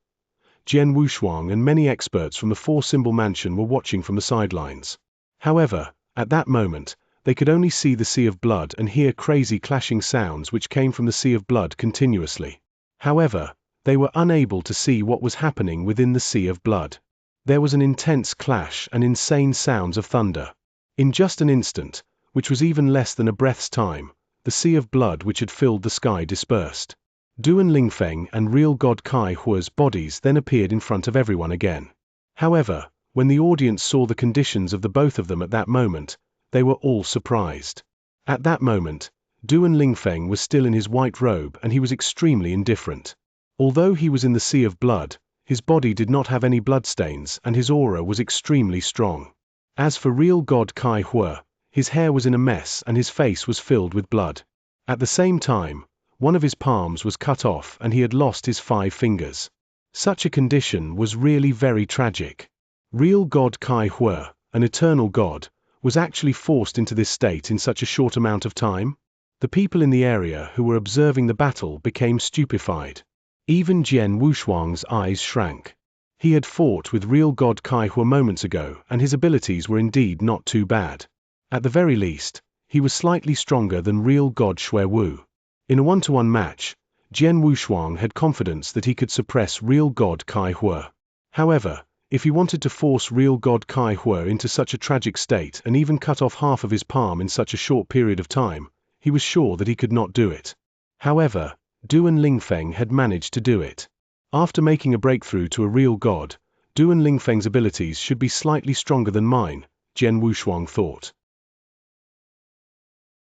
Jian Wushuang and many experts from the Four-Symbol Mansion were watching from the sidelines. However, at that moment, they could only see the sea of blood and hear crazy clashing sounds which came from the sea of blood continuously. However, they were unable to see what was happening within the sea of blood. There was an intense clash and insane sounds of thunder. In just an instant, which was even less than a breath's time, the sea of blood which had filled the sky dispersed. Du and Lingfeng and real god Kai Hua's bodies then appeared in front of everyone again. However, when the audience saw the conditions of the both of them at that moment, they were all surprised. At that moment, Du and Lingfeng was still in his white robe and he was extremely indifferent. Although he was in the sea of blood, his body did not have any bloodstains and his aura was extremely strong. As for real god Kai Hua, his hair was in a mess and his face was filled with blood. At the same time, one of his palms was cut off and he had lost his 5 fingers. Such a condition was really very tragic. Real god Kai Hua, an eternal god, was actually forced into this state in such a short amount of time? The people in the area who were observing the battle became stupefied. Even Jian Wushuang's eyes shrank. He had fought with real god Kai Hua moments ago and his abilities were indeed not too bad. At the very least, he was slightly stronger than real god Xue Wu. In a one-to-one match, Jian Wushuang had confidence that he could suppress real god Kai Hua. However, if he wanted to force real god Kai Hua into such a tragic state and even cut off half of his palm in such a short period of time, he was sure that he could not do it. However, Du and Lingfeng had managed to do it. After making a breakthrough to a real god, Du and Lingfeng's abilities should be slightly stronger than mine, Jian Wushuang thought.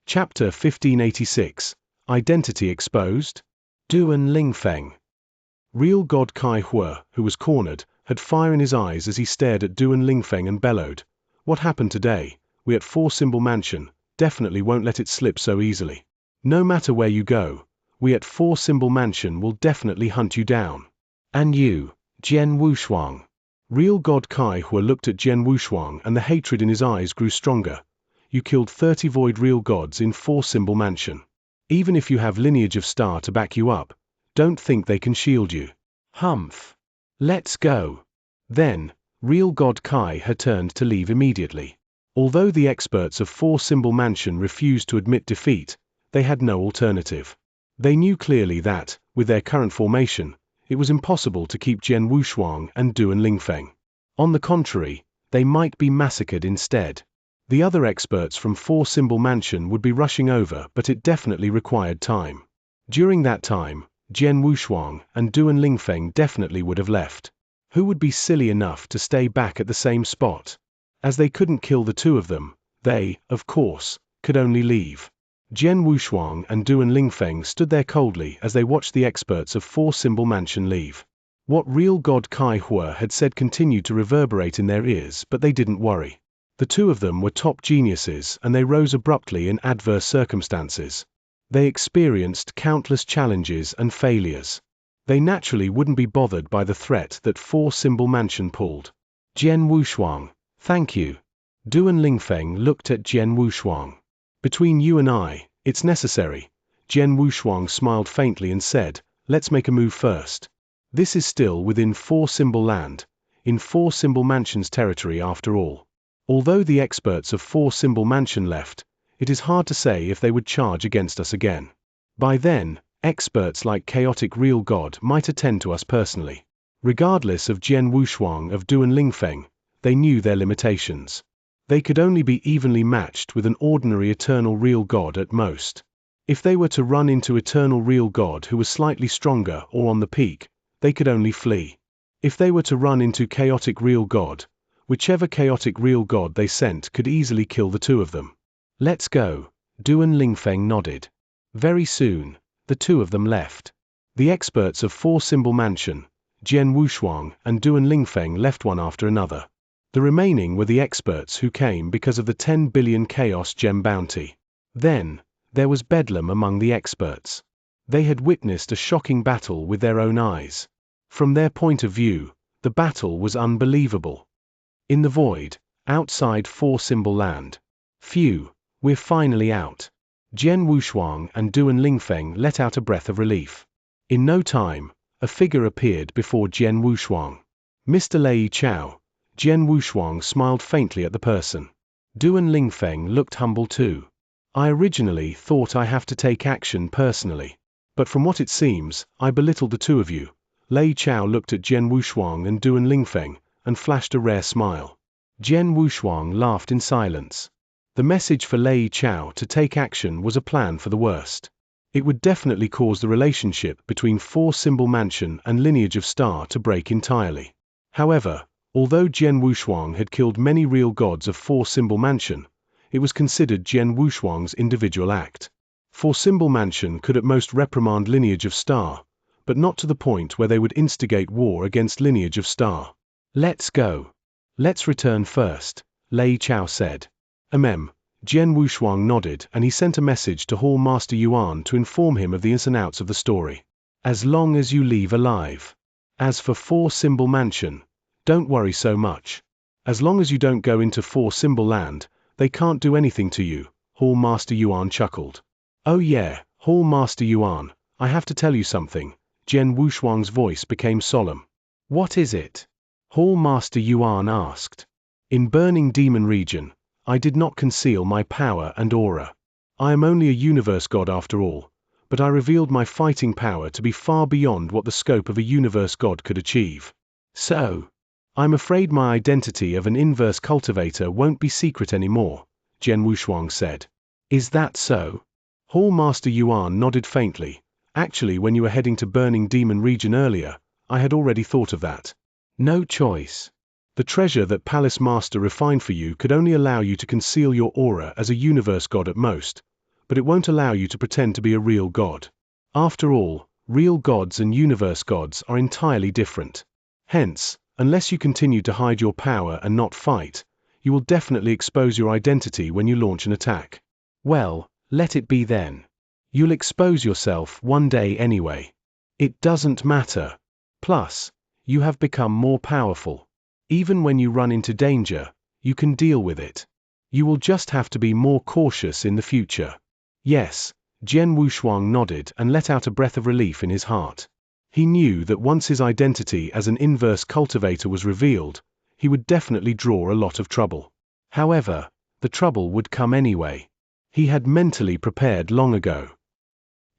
Chapter 1586. Identity Exposed? Du and Lingfeng. Real god Kai Hua, who was cornered, had fire in his eyes as he stared at Du and Lingfeng and bellowed, "What happened today? We at Four-Symbol Mansion definitely won't let it slip so easily. No matter where you go, We at Four Symbol Mansion will definitely hunt you down. And you, Jian Wushuang. Real God Kai Hua looked at Jian Wushuang and the hatred in his eyes grew stronger. You killed 30 void real gods in Four Symbol Mansion. Even if you have lineage of star to back you up, don't think they can shield you. Humph. Let's go. Then, real God Kai had turned to leave immediately. Although the experts of Four Symbol Mansion refused to admit defeat, they had no alternative. They knew clearly that, with their current formation, it was impossible to keep Jian Wushuang and Du and Lingfeng. On the contrary, they might be massacred instead. The other experts from Four Symbol Mansion would be rushing over, but it definitely required time. During that time, Jian Wushuang and Du and Lingfeng definitely would have left. Who would be silly enough to stay back at the same spot? As they couldn't kill the two of them, they, of course, could only leave. Jian Wushuang and Du and Lingfeng stood there coldly as they watched the experts of Four Symbol Mansion leave. What real God Kai Hua had said continued to reverberate in their ears, but they didn't worry. The two of them were top geniuses and they rose abruptly in adverse circumstances. They experienced countless challenges and failures. They naturally wouldn't be bothered by the threat that Four Symbol Mansion pulled. Jian Wushuang, thank you. Du and Lingfeng looked at Jian Wushuang. Between you and I, it's necessary. Jian Wushuang smiled faintly and said, let's make a move first. This is still within Four Symbol Land, in Four Symbol Mansion's territory after all. Although the experts of Four Symbol Mansion left, it is hard to say if they would charge against us again. By then, experts like Chaotic Real God might attend to us personally. Regardless of Jian Wushuang of Du and Lingfeng, they knew their limitations. They could only be evenly matched with an ordinary Eternal Real God at most. If they were to run into Eternal Real God who was slightly stronger or on the peak, they could only flee. If they were to run into Chaotic Real God, whichever Chaotic Real God they sent could easily kill the two of them. Let's go. Du and Lingfeng nodded. Very soon, the two of them left. The experts of Four Symbol Mansion, Jian Wushuang and Du and Lingfeng left one after another. The remaining were the experts who came because of the 10 billion Chaos Gem bounty. Then, there was bedlam among the experts. They had witnessed a shocking battle with their own eyes. From their point of view, the battle was unbelievable. In the void, outside Four Symbol Land. Phew, we're finally out. Jian Wushuang and Du and Lingfeng let out a breath of relief. In no time, a figure appeared before Jian Wushuang. Mr. Lei Chao. Jian Wushuang smiled faintly at the person. Du and Lingfeng looked humble too. I originally thought I have to take action personally. But from what it seems, I belittled the two of you. Lei Chao looked at Jian Wushuang and Du and Lingfeng, and flashed a rare smile. Jian Wushuang laughed in silence. The message for Lei Chao to take action was a plan for the worst. It would definitely cause the relationship between Four Symbol Mansion and Lineage of Star to break entirely. However, although Jian Wushuang had killed many real gods of Four Symbol Mansion, it was considered Jian Wushuang's individual act. Four Symbol Mansion could at most reprimand Lineage of Star, but not to the point where they would instigate war against Lineage of Star. Let's go. Let's return first, Lei Chao said. Jian Wushuang nodded and he sent a message to Hall Master Yuan to inform him of the ins and outs of the story. As long as you leave alive. As for Four Symbol Mansion, don't worry so much. As long as you don't go into Four Symbol Land, they can't do anything to you, Hall Master Yuan chuckled. Oh yeah, Hall Master Yuan, I have to tell you something. Jian Wushuang's voice became solemn. What is it? Hall Master Yuan asked. In Burning Demon Region, I did not conceal my power and aura. I am only a universe god after all, but I revealed my fighting power to be far beyond what the scope of a universe god could achieve. So, I'm afraid my identity of an inverse cultivator won't be secret anymore, Jian Wushuang said. Is that so? Hall Master Yuan nodded faintly. Actually, when you were heading to Burning Demon Region earlier, I had already thought of that. No choice. The treasure that Palace Master refined for you could only allow you to conceal your aura as a universe god at most, but it won't allow you to pretend to be a real god. After all, real gods and universe gods are entirely different. Hence, unless you continue to hide your power and not fight, you will definitely expose your identity when you launch an attack. Well, let it be then. You'll expose yourself one day anyway. It doesn't matter. Plus, you have become more powerful. Even when you run into danger, you can deal with it. You will just have to be more cautious in the future. Yes, Jian Wushuang nodded and let out a breath of relief in his heart. He knew that once his identity as an inverse cultivator was revealed, he would definitely draw a lot of trouble. However, the trouble would come anyway. He had mentally prepared long ago.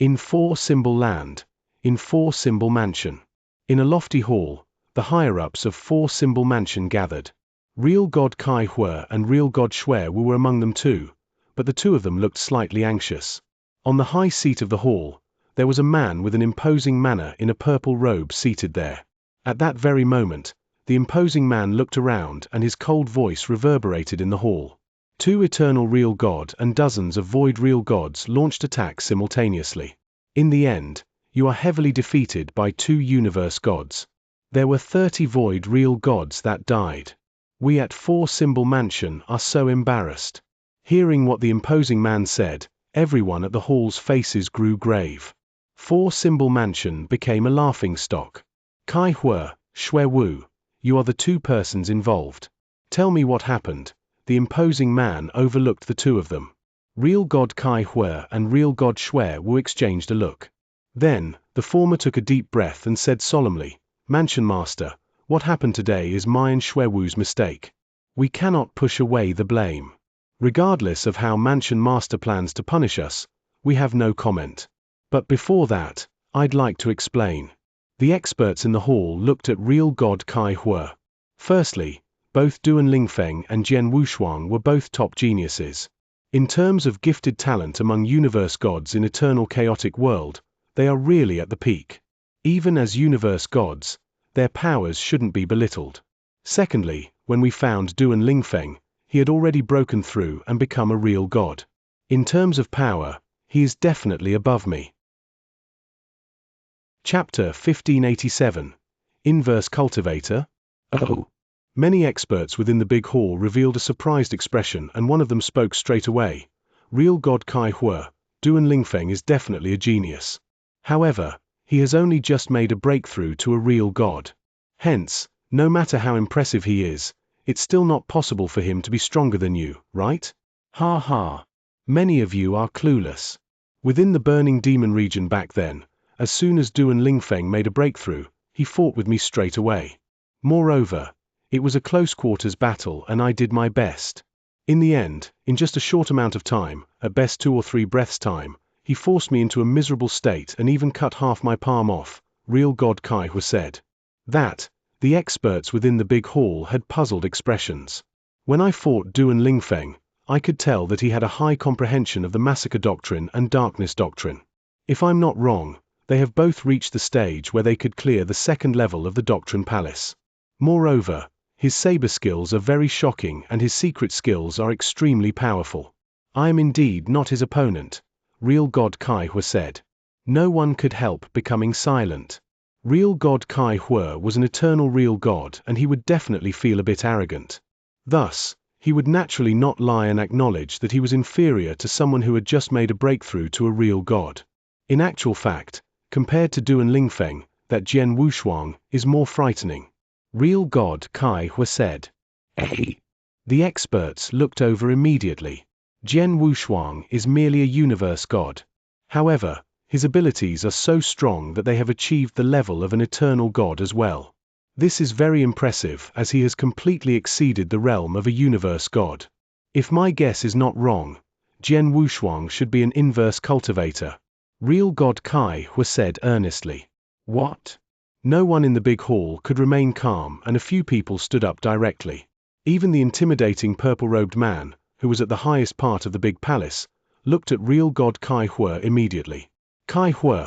In 4-symbol land, in 4-symbol mansion. In a lofty hall, the higher-ups of 4-symbol mansion gathered. Real God Kai Hue and Real God Shui were among them too, but the two of them looked slightly anxious. On the high seat of the hall, there was a man with an imposing manner in a purple robe seated there. At that very moment, the imposing man looked around and his cold voice reverberated in the hall. 2 eternal real God and dozens of void real gods launched attacks simultaneously. In the end, you are heavily defeated by 2 universe gods. There were 30 void real gods that died. We at 4-symbol mansion are so embarrassed. Hearing what the imposing man said, everyone at the hall's faces grew grave. 4-symbol mansion became a laughingstock. Kai Hue, Shui Wu, you are the 2 persons involved. Tell me what happened. The imposing man overlooked the 2 of them. Real God Kai Hue and Real God Shui Wu exchanged a look. Then, the former took a deep breath and said solemnly, Mansion Master, what happened today is my and Shui Wu's mistake. We cannot push away the blame. Regardless of how Mansion Master plans to punish us, we have no comment. But before that, I'd like to explain. The experts in the hall looked at Real God Kai Hue. Firstly, both Duan Lingfeng and Jian Wushuang were both top geniuses. In terms of gifted talent among universe gods in eternal chaotic world, they are really at the peak. Even as universe gods, their powers shouldn't be belittled. Secondly, when we found Duan Lingfeng, he had already broken through and become a real god. In terms of power, he is definitely above me. Chapter 1587. Inverse Cultivator? Oh. Many experts within the big hall revealed a surprised expression and one of them spoke straight away. Real God Kai Hue, Duan Lingfeng is definitely a genius. However, he has only just made a breakthrough to a real god. Hence, no matter how impressive he is, it's still not possible for him to be stronger than you, right? Ha ha. Many of you are clueless. Within the burning demon region back then, as soon as Duan Lingfeng made a breakthrough, he fought with me straight away. Moreover, it was a close-quarters battle and I did my best. In the end, in just a short amount of time, at best 2 or 3 breaths time, he forced me into a miserable state and even cut half my palm off, Real God Kai Hue said. That, the experts within the big hall had puzzled expressions. When I fought Duan Lingfeng, I could tell that he had a high comprehension of the massacre doctrine and darkness doctrine. If I'm not wrong, they have both reached the stage where they could clear the 2nd level of the Doctrine Palace. Moreover, his saber skills are very shocking and his secret skills are extremely powerful. I am indeed not his opponent, Real God Kai Hue said. No one could help becoming silent. Real God Kai Hue was an eternal real god and he would definitely feel a bit arrogant. Thus, he would naturally not lie and acknowledge that he was inferior to someone who had just made a breakthrough to a real god. In actual fact, compared to Duan Lingfeng, that Jian Wushuang is more frightening. Real God Kai Hue said. The experts looked over immediately. Jian Wushuang is merely a universe god. However, his abilities are so strong that they have achieved the level of an eternal god as well. This is very impressive as he has completely exceeded the realm of a universe god. If my guess is not wrong, Jian Wushuang should be an inverse cultivator. Real God Kai Hue said earnestly. What? No one in the big hall could remain calm and a few people stood up directly. Even the intimidating purple-robed man, who was at the highest part of the big palace, looked at Real God Kai Hue immediately. Kai Hue,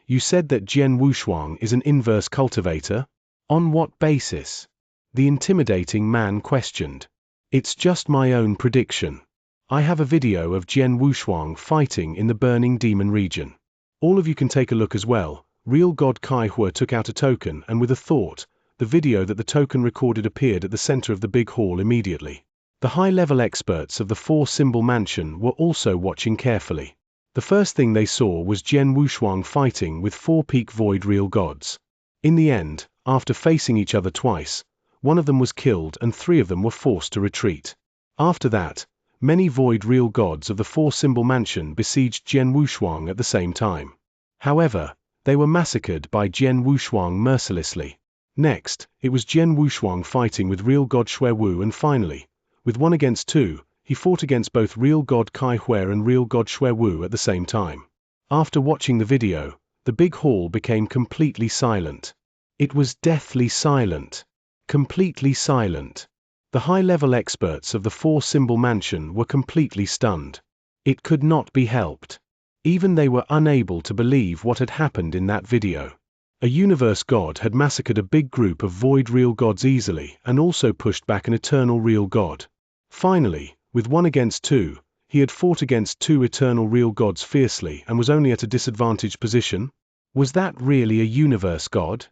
you said that Jian Wushuang is an inverse cultivator? On what basis? The intimidating man questioned. It's just my own prediction. I have a video of Jian Wushuang fighting in the burning demon region. All of you can take a look as well. Real God Kai Hue took out a token and with a thought, the video that the token recorded appeared at the center of the big hall immediately. The high-level experts of the 4-symbol mansion were also watching carefully. The first thing they saw was Jian Wushuang fighting with 4 peak void real gods. In the end, after facing each other twice, one of them was killed and 3 of them were forced to retreat. After that, many void real gods of the 4-symbol mansion besieged Jian Wushuang at the same time. However, they were massacred by Jian Wushuang mercilessly. Next, it was Jian Wushuang fighting with real god Xue Wu, and finally, with 1 against 2, he fought against both real god Kai Hui and real god Xue Wu at the same time. After watching the video, the big hall became completely silent. It was deathly silent. Completely silent. The high-level experts of the 4-symbol mansion were completely stunned. It could not be helped. Even they were unable to believe what had happened in that video. A universe god had massacred a big group of void real gods easily and also pushed back an eternal real god. Finally, with 1 against 2, he had fought against 2 eternal real gods fiercely and was only at a disadvantaged position? Was that really a universe god?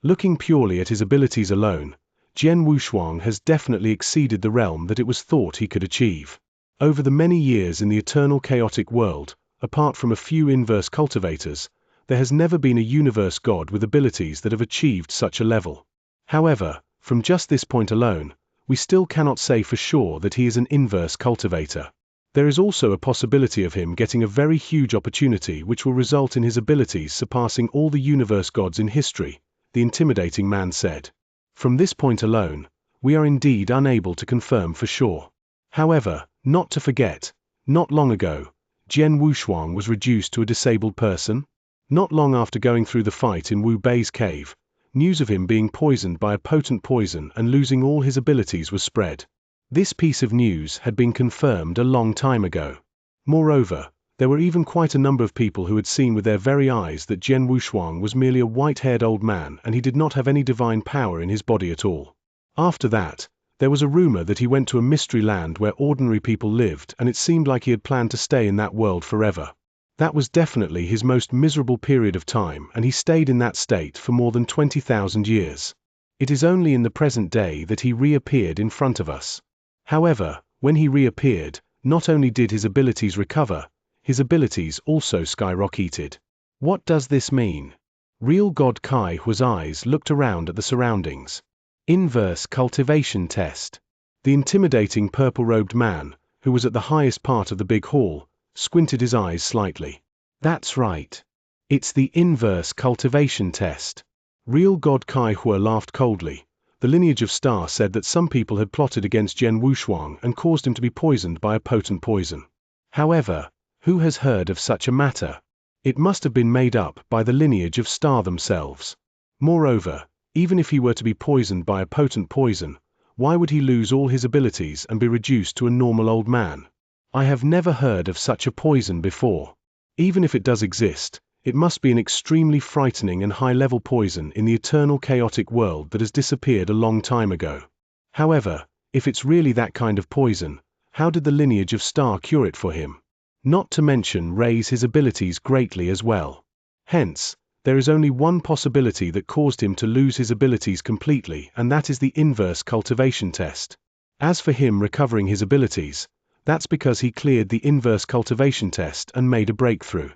Looking purely at his abilities alone, Jian Wushuang has definitely exceeded the realm that it was thought he could achieve. Over the many years in the eternal chaotic world, apart from a few inverse cultivators, there has never been a universe god with abilities that have achieved such a level. However, from just this point alone, we still cannot say for sure that he is an inverse cultivator. There is also a possibility of him getting a very huge opportunity which will result in his abilities surpassing all the universe gods in history, the intimidating man said. From this point alone, we are indeed unable to confirm for sure. However, not to forget, not long ago, Jian Wushuang was reduced to a disabled person. Not long after going through the fight in Wu Bei's cave, news of him being poisoned by a potent poison and losing all his abilities was spread. This piece of news had been confirmed a long time ago. Moreover, there were even quite a number of people who had seen with their very eyes that Jian Wushuang was merely a white-haired old man and he did not have any divine power in his body at all. After that, there was a rumor that he went to a mystery land where ordinary people lived, and it seemed like he had planned to stay in that world forever. That was definitely his most miserable period of time, and he stayed in that state for more than 20,000 years. It is only in the present day that he reappeared in front of us. However, when he reappeared, not only did his abilities recover, his abilities also skyrocketed. What does this mean? Real God Kai Hui's eyes looked around at the surroundings. Inverse cultivation test. The intimidating purple-robed man, who was at the highest part of the big hall, squinted his eyes slightly. That's right. It's the inverse cultivation test. Real God Kai Hui laughed coldly. The lineage of Star said that some people had plotted against Jian Wushuang and caused him to be poisoned by a potent poison. However, who has heard of such a matter? It must have been made up by the lineage of Star themselves. Moreover, even if he were to be poisoned by a potent poison, why would he lose all his abilities and be reduced to a normal old man? I have never heard of such a poison before. Even if it does exist, it must be an extremely frightening and high-level poison in the eternal chaotic world that has disappeared a long time ago. However, if it's really that kind of poison, how did the lineage of Star cure it for him? Not to mention raise his abilities greatly as well. Hence, there is only one possibility that caused him to lose his abilities completely, and that is the inverse cultivation test. As for him recovering his abilities, that's because he cleared the inverse cultivation test and made a breakthrough.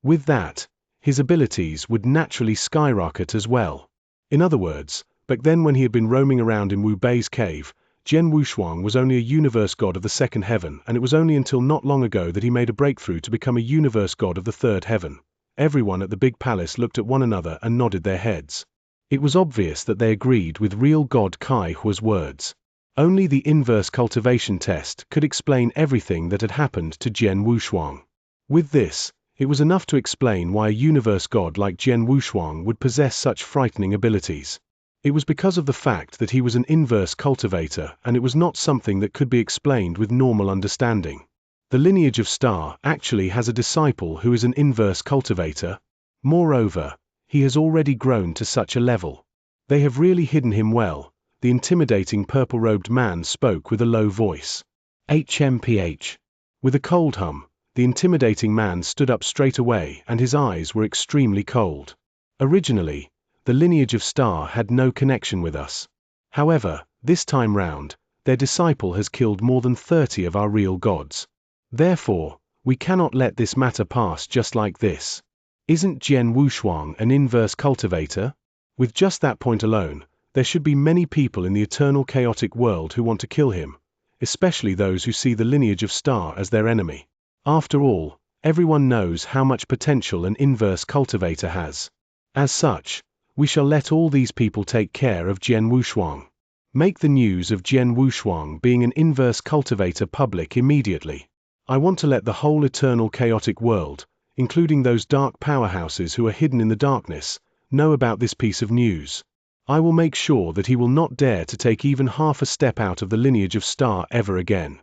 With that, his abilities would naturally skyrocket as well. In other words, back then when he had been roaming around in Wu Bei's cave, Jian Wushuang was only a universe god of the second heaven, and it was only until not long ago that he made a breakthrough to become a universe god of the third heaven. Everyone at the big palace looked at one another and nodded their heads. It was obvious that they agreed with real God Kai Hui's words. Only the inverse cultivation test could explain everything that had happened to Jian Wushuang. With this, it was enough to explain why a universe god like Jian Wushuang would possess such frightening abilities. It was because of the fact that he was an inverse cultivator, and it was not something that could be explained with normal understanding. The lineage of Star actually has a disciple who is an inverse cultivator. Moreover, he has already grown to such a level. They have really hidden him well. The intimidating purple-robed man spoke with a low voice. HMPH. With a cold hum, the intimidating man stood up straight away and his eyes were extremely cold. Originally, the lineage of Star had no connection with us. However, this time round, their disciple has killed more than 30 of our real gods. Therefore, We cannot let this matter pass just like this. Isn't Jian Wushuang an inverse cultivator? With just that point alone, there should be many people in the eternal chaotic world who want to kill him, especially those who see the lineage of Star as their enemy. After all, everyone knows how much potential an inverse cultivator has. As such, we shall let all these people take care of Jian Wushuang. Make the news of Jian Wushuang being an inverse cultivator public immediately. I want to let the whole eternal chaotic world, including those dark powerhouses who are hidden in the darkness, know about this piece of news. I will make sure that he will not dare to take even half a step out of the lineage of Star ever again.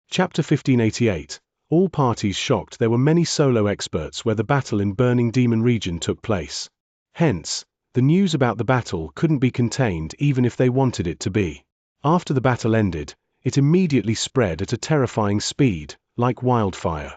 Chapter 1588. All parties shocked. There were many solo experts where the battle in Burning Demon region took place. Hence, the news about the battle couldn't be contained even if they wanted it to be. After the battle ended, it immediately spread at a terrifying speed, like wildfire.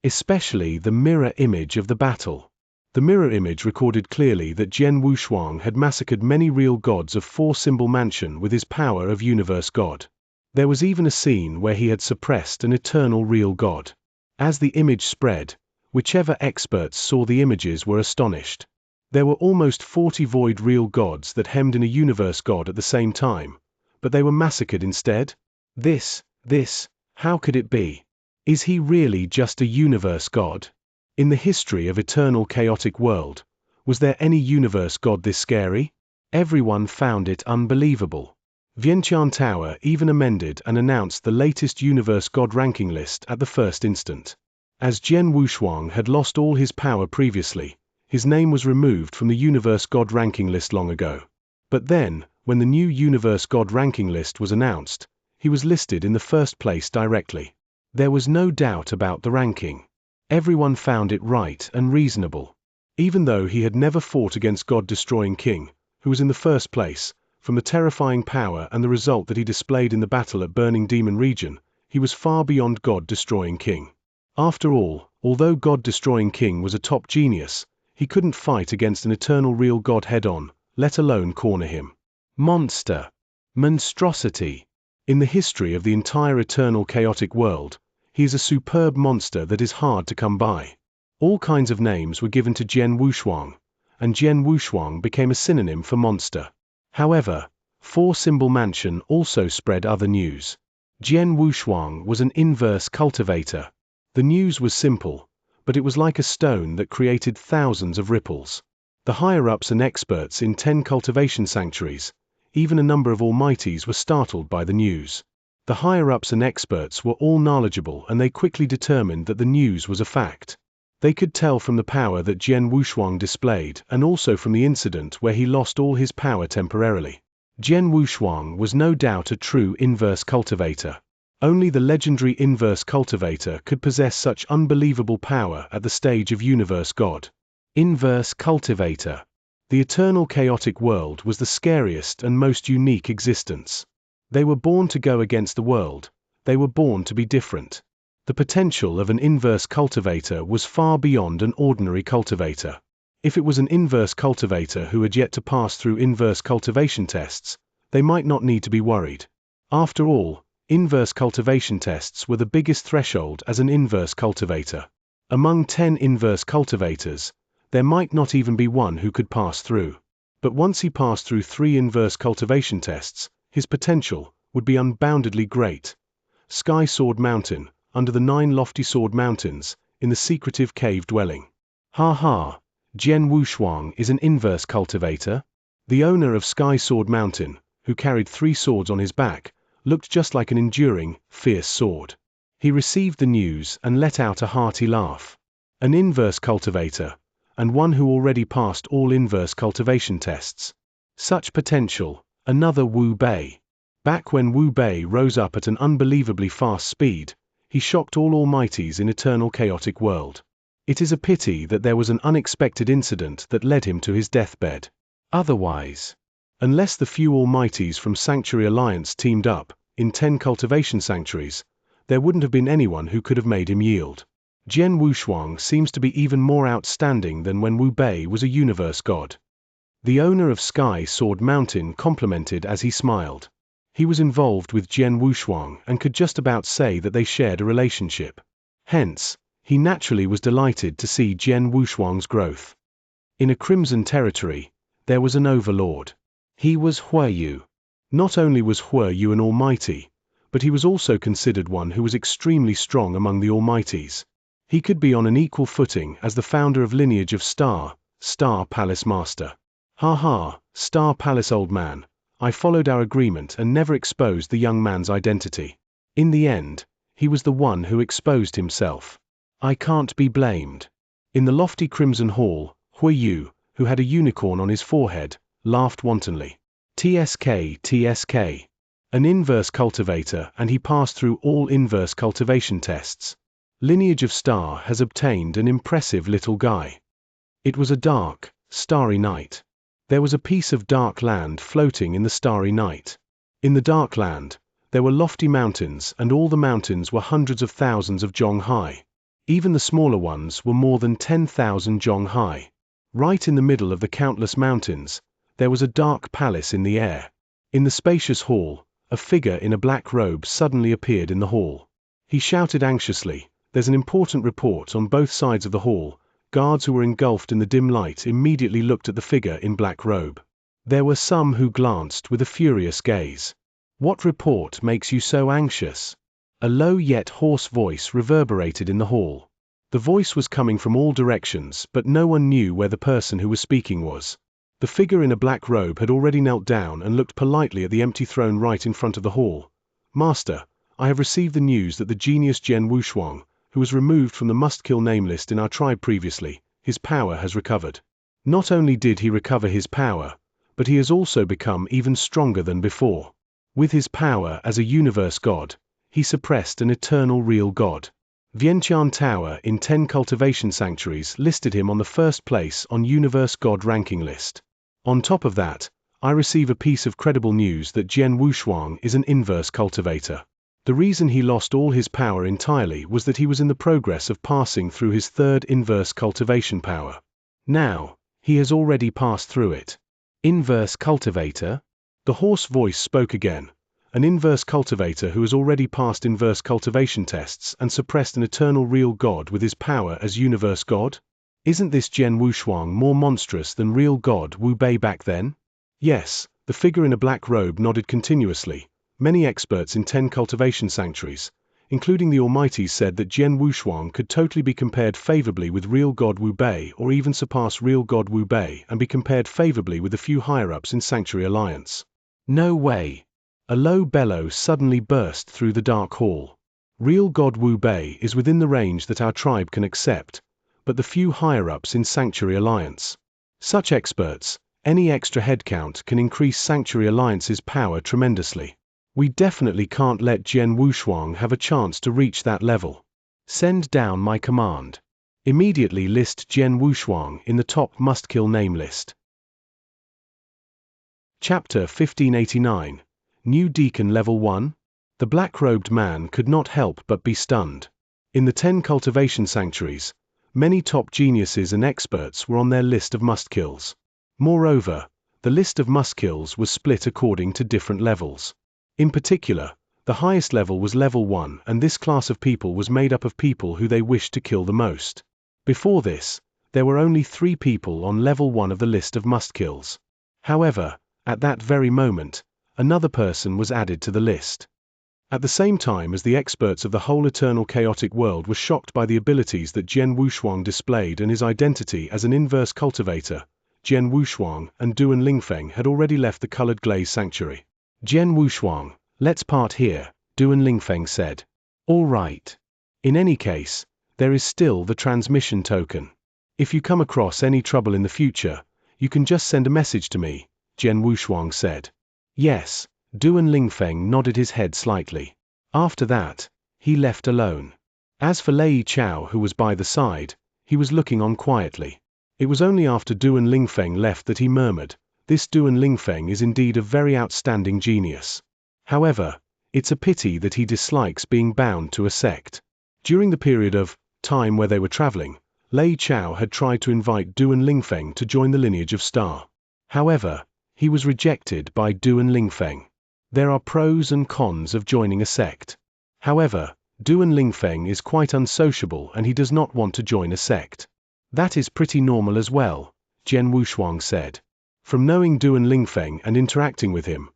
Especially the mirror image of the battle. The mirror image recorded clearly that Jian Wushuang had massacred many real gods of Four-Symbol Mansion with his power of Universe God. There was even a scene where he had suppressed an eternal real god. As the image spread, whichever experts saw the images were astonished. There were almost 40 void real gods that hemmed in a universe god at the same time, but they were massacred instead? How could it be? Is he really just a universe god? In the history of eternal chaotic world, was there any universe god this scary? Everyone found it unbelievable. Vientiane Tower even amended and announced the latest universe god ranking list at the first instant. As Jian Wushuang had lost all his power previously, his name was removed from the universe god ranking list long ago. But then, when the new universe god ranking list was announced, he was listed in the first place directly. There was no doubt about the ranking. Everyone found it right and reasonable. Even though he had never fought against God-destroying King, who was in the first place, from the terrifying power and the result that he displayed in the battle at Burning Demon region, he was far beyond God-destroying King. After all, although God-destroying King was a top genius, he couldn't fight against an eternal real god head-on, let alone corner him. Monster. Monstrosity. In the history of the entire eternal chaotic world, he is a superb monster that is hard to come by. All kinds of names were given to Jian Wushuang, and Jian Wushuang became a synonym for monster. However, Four-Symbol Mansion also spread other news. Jian Wushuang was an inverse cultivator. The news was simple, but it was like a stone that created thousands of ripples. The higher-ups and experts in 10 cultivation sanctuaries, even a number of almighties, were startled by the news. The higher-ups and experts were all knowledgeable and they quickly determined that the news was a fact. They could tell from the power that Jian Wushuang displayed and also from the incident where he lost all his power temporarily. Jian Wushuang was no doubt a true inverse cultivator. Only the legendary inverse cultivator could possess such unbelievable power at the stage of universe god. Inverse cultivator. The eternal chaotic world was the scariest and most unique existence. They were born to go against the world. They were born to be different. The potential of an inverse cultivator was far beyond an ordinary cultivator. If it was an inverse cultivator who had yet to pass through inverse cultivation tests, they might not need to be worried. After all, inverse cultivation tests were the biggest threshold as an inverse cultivator. Among 10 inverse cultivators, there might not even be one who could pass through. But once he passed through 3 inverse cultivation tests, his potential would be unboundedly great. Sky Sword Mountain, under the 9 lofty sword mountains, in the secretive cave dwelling. Jian Wushuang is an inverse cultivator. The owner of Sky Sword Mountain, who carried 3 swords on his back, looked just like an enduring, fierce sword. He received the news and let out a hearty laugh. An inverse cultivator, and one who already passed all inverse cultivation tests. Such potential, another Wu Bei. Back when Wu Bei rose up at an unbelievably fast speed, he shocked all almighties in eternal chaotic world. It is a pity that there was an unexpected incident that led him to his deathbed. Otherwise, unless the few almighties from Sanctuary Alliance teamed up, in 10 cultivation sanctuaries, there wouldn't have been anyone who could have made him yield. Jian Wushuang seems to be even more outstanding than when Wu Bei was a universe god. The owner of Sky Sword Mountain complimented as he smiled. He was involved with Jian Wushuang and could just about say that they shared a relationship. Hence, he naturally was delighted to see Jian Wushuang's growth. In a crimson territory, there was an overlord. He was Huiyu. Not only was Huiyu an almighty, but he was also considered one who was extremely strong among the almighties. He could be on an equal footing as the founder of lineage of Star Palace Master. Ha ha, Star Palace old man, I followed our agreement and never exposed the young man's identity. In the end, he was the one who exposed himself. I can't be blamed. In the lofty crimson hall, Huiyu, who had a unicorn on his forehead, laughed wantonly. TSK. An inverse cultivator, and he passed through all inverse cultivation tests. Lineage of Star has obtained an impressive little guy. It was a dark, starry night. There was a piece of dark land floating in the starry night. In the dark land, there were lofty mountains, and all the mountains were hundreds of thousands of jong high. Even the smaller ones were more than 10,000 jong high. Right in the middle of the countless mountains, there was a dark palace in the air. In the spacious hall, a figure in a black robe suddenly appeared in the hall. He shouted anxiously, "There's an important report." On both sides of the hall, guards who were engulfed in the dim light immediately looked at the figure in black robe. There were some who glanced with a furious gaze. "What report makes you so anxious?" A low yet hoarse voice reverberated in the hall. The voice was coming from all directions, but no one knew where the person who was speaking was. The figure in a black robe had already knelt down and looked politely at the empty throne right in front of the hall. "Master, I have received the news that the genius Jian Wushuang, who was removed from the must-kill name list in our tribe previously, his power has recovered. Not only did he recover his power, but he has also become even stronger than before. With his power as a universe god, he suppressed an eternal real god. Vientiane Tower in 10 cultivation sanctuaries listed him on the first place on universe god ranking list. On top of that, I receive a piece of credible news that Jian Wushuang is an inverse cultivator. The reason he lost all his power entirely was that he was in the progress of passing through his third inverse cultivation power. Now, he has already passed through it." Inverse cultivator? The hoarse voice spoke again. "An inverse cultivator who has already passed inverse cultivation tests and suppressed an eternal real god with his power as universe god? Isn't this Jian Wushuang more monstrous than real god Wu Bei back then?" Yes, the figure in a black robe nodded continuously. Many experts in 10 cultivation sanctuaries, including the Almighties, said that Jian Wushuang could totally be compared favorably with real god Wu Bei, or even surpass real god Wu Bei and be compared favorably with a few higher-ups in Sanctuary Alliance. No way! A low bellow suddenly burst through the dark hall. Real god Wu Bei is within the range that our tribe can accept, but the few higher-ups in Sanctuary Alliance. Such experts, any extra headcount can increase Sanctuary Alliance's power tremendously. We definitely can't let Jian Wushuang have a chance to reach that level. Send down my command. Immediately list Jian Wushuang in the top must-kill name list. Chapter 1589. New Deacon Level 1? The black-robed man could not help but be stunned. In the 10 cultivation sanctuaries, many top geniuses and experts were on their list of must-kills. Moreover, the list of must-kills was split according to different levels. In particular, the highest level was level 1, and this class of people was made up of people who they wished to kill the most. Before this, there were only 3 people on level 1 of the list of must-kills. However, at that very moment, another person was added to the list. At the same time as the experts of the whole eternal chaotic world were shocked by the abilities that Jian Wushuang displayed and his identity as an inverse cultivator, Jian Wushuang and Duan Lingfeng had already left the colored glaze sanctuary. "Jian Wushuang, let's part here," Duan Lingfeng said. "All right. In any case, there is still the transmission token. If you come across any trouble in the future, you can just send a message to me," Jian Wushuang said. "Yes," Duan Lingfeng nodded his head slightly. After that, he left alone. As for Lei Chao, who was by the side, he was looking on quietly. It was only after Duan Lingfeng left that he murmured, "This Duan Lingfeng is indeed a very outstanding genius. However, it's a pity that he dislikes being bound to a sect." During the period of time where they were traveling, Lei Chao had tried to invite Duan Lingfeng to join the lineage of Star. However, he was rejected by Duan Lingfeng. There are pros and cons of joining a sect. However, Duan Lingfeng is quite unsociable and he does not want to join a sect. That is pretty normal as well, Jian Wushuang said. From knowing Duan Lingfeng and interacting with him,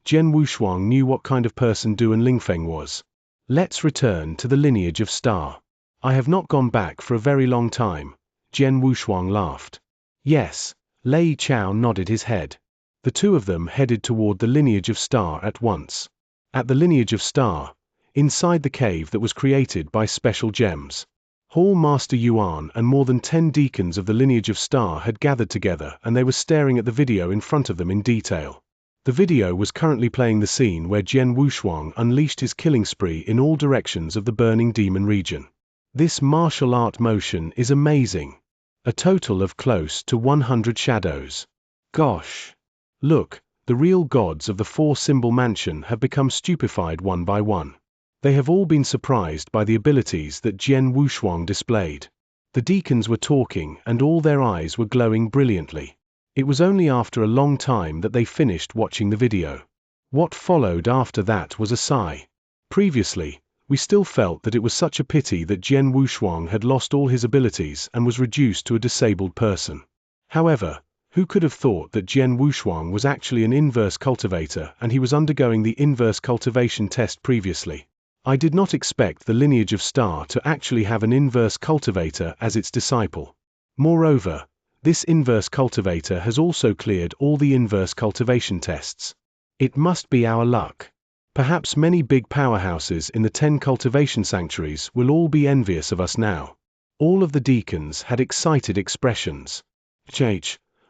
Jian Wushuang knew what kind of person Duan Lingfeng was. Let's return to the lineage of Star. I have not gone back for a very long time, Jian Wushuang laughed. Yes, Lei Chao nodded his head. The two of them headed toward the lineage of Star at once. At the lineage of Star, inside the cave that was created by special gems, Hall Master Yuan and more than 10 deacons of the lineage of Star had gathered together and they were staring at the video in front of them in detail. The video was currently playing the scene where Jian Wushuang unleashed his killing spree in all directions of the burning demon region. This martial art motion is amazing. A total of close to 100 shadows. Gosh! Look, the real gods of the four-symbol mansion have become stupefied one by one. They have all been surprised by the abilities that Jian Wushuang displayed. The deacons were talking and all their eyes were glowing brilliantly. It was only after a long time that they finished watching the video. What followed after that was a sigh. Previously, we still felt that it was such a pity that Jian Wushuang had lost all his abilities and was reduced to a disabled person. However, who could have thought that Jian Wushuang was actually an inverse cultivator and he was undergoing the inverse cultivation test previously? I did not expect the lineage of Star to actually have an inverse cultivator as its disciple. Moreover, this inverse cultivator has also cleared all the inverse cultivation tests. It must be our luck. Perhaps many big powerhouses in the 10 cultivation sanctuaries will all be envious of us now. All of the deacons had excited expressions.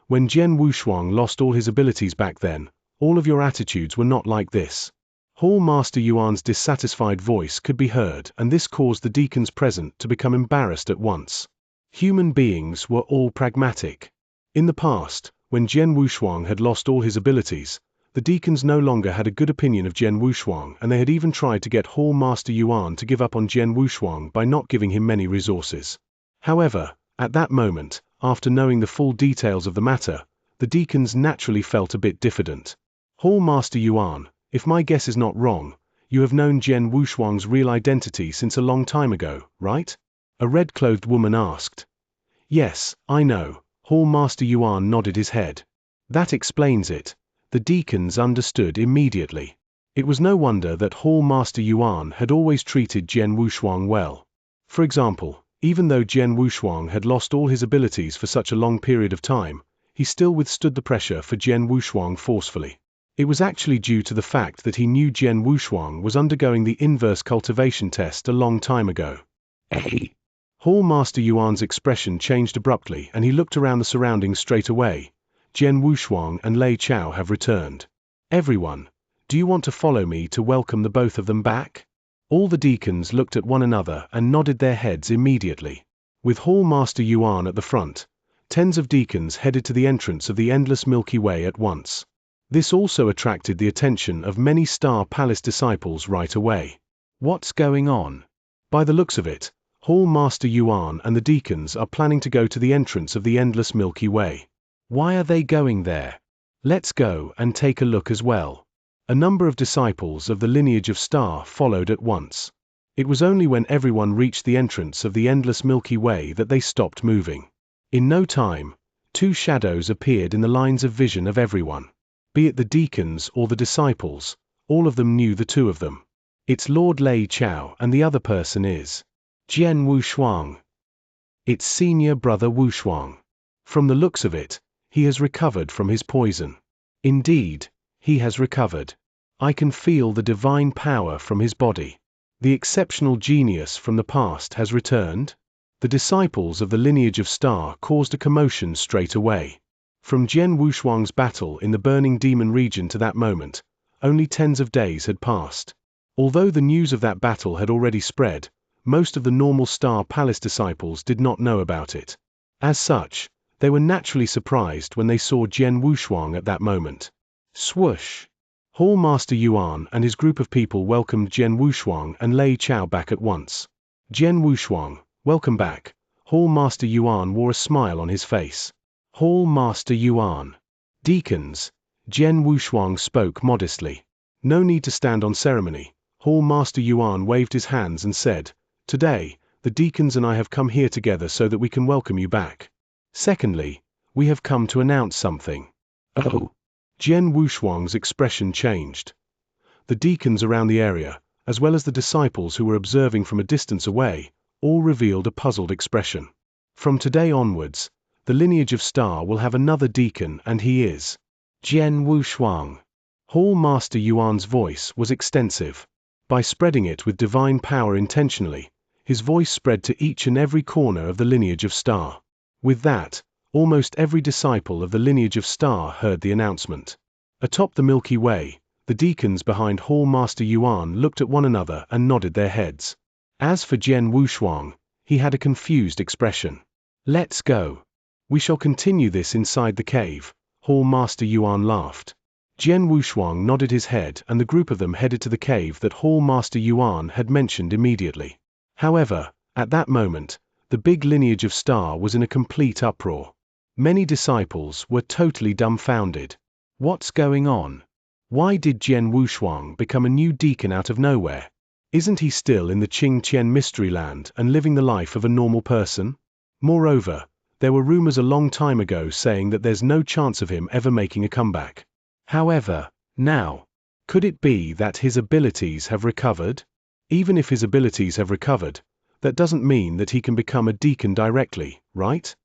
When Jian Wushuang lost all his abilities back then, all of your attitudes were not like this. Hall Master Yuan's dissatisfied voice could be heard and this caused the deacons present to become embarrassed at once. Human beings were all pragmatic. In the past, when Jian Wushuang had lost all his abilities, the deacons no longer had a good opinion of Jian Wushuang and they had even tried to get Hall Master Yuan to give up on Jian Wushuang by not giving him many resources. However, at that moment, after knowing the full details of the matter, the deacons naturally felt a bit diffident. Hall Master Yuan, if my guess is not wrong, you have known Jian Wushuang's real identity since a long time ago, right? A red-clothed woman asked. Yes, I know, Hall Master Yuan nodded his head. That explains it. The deacons understood immediately. It was no wonder that Hall Master Yuan had always treated Jian Wushuang well. For example, even though Jian Wushuang had lost all his abilities for such a long period of time, he still withstood the pressure for Jian Wushuang forcefully. It was actually due to the fact that he knew Jian Wushuang was undergoing the inverse cultivation test a long time ago. Hall Master Yuan's expression changed abruptly and he looked around the surroundings straight away. Jian Wushuang and Lei Chao have returned. Everyone, do you want to follow me to welcome the both of them back? All the deacons looked at one another and nodded their heads immediately. With Hall Master Yuan at the front, tens of deacons headed to the entrance of the endless Milky Way at once. This also attracted the attention of many Star Palace disciples right away. What's going on? By the looks of it, Hall Master Yuan and the deacons are planning to go to the entrance of the endless Milky Way. Why are they going there? Let's go and take a look as well. A number of disciples of the lineage of Star followed at once. It was only when everyone reached the entrance of the endless Milky Way that they stopped moving. In no time, 2 shadows appeared in the lines of vision of everyone. Be it the deacons or the disciples, all of them knew the two of them. It's Lord Lei Chao and the other person is Jian Wushuang. It's senior brother Wushuang. From the looks of it, he has recovered from his poison. Indeed, he has recovered. I can feel the divine power from his body. The exceptional genius from the past has returned. The disciples of the lineage of Star caused a commotion straight away. From Jian Wushuang's battle in the burning demon region to that moment, only tens of days had passed. Although the news of that battle had already spread, most of the normal Star Palace disciples did not know about it. As such, they were naturally surprised when they saw Jian Wushuang at that moment. Swoosh! Hall Master Yuan and his group of people welcomed Jian Wushuang and Lei Chao back at once. Jian Wushuang, welcome back. Hall Master Yuan wore a smile on his face. Hall Master Yuan. Deacons, Jian Wushuang spoke modestly. No need to stand on ceremony. Hall Master Yuan waved his hands and said, "Today, the deacons and I have come here together so that we can welcome you back. Secondly, we have come to announce something." Oh. Jian Wushuang's expression changed. The deacons around the area, as well as the disciples who were observing from a distance away, all revealed a puzzled expression. From today onwards, the lineage of Star will have another deacon, and he is Jian Wushuang. Hall Master Yuan's voice was extensive. By spreading it with divine power intentionally, his voice spread to each and every corner of the lineage of Star. With that, almost every disciple of the lineage of Star heard the announcement. Atop the Milky Way, the deacons behind Hall Master Yuan looked at one another and nodded their heads. As for Jian Wushuang, he had a confused expression. "Let's go. We shall continue this inside the cave," Hall Master Yuan laughed. Jian Wushuang nodded his head and the group of them headed to the cave that Hall Master Yuan had mentioned immediately. However, at that moment, the big lineage of Star was in a complete uproar. Many disciples were totally dumbfounded. What's going on? Why did Jian Wushuang become a new deacon out of nowhere? Isn't he still in the Qingqian mystery land and living the life of a normal person? Moreover, there were rumors a long time ago saying that there's no chance of him ever making a comeback. However, now, could it be that his abilities have recovered? Even if his abilities have recovered, that doesn't mean that he can become a deacon directly, right?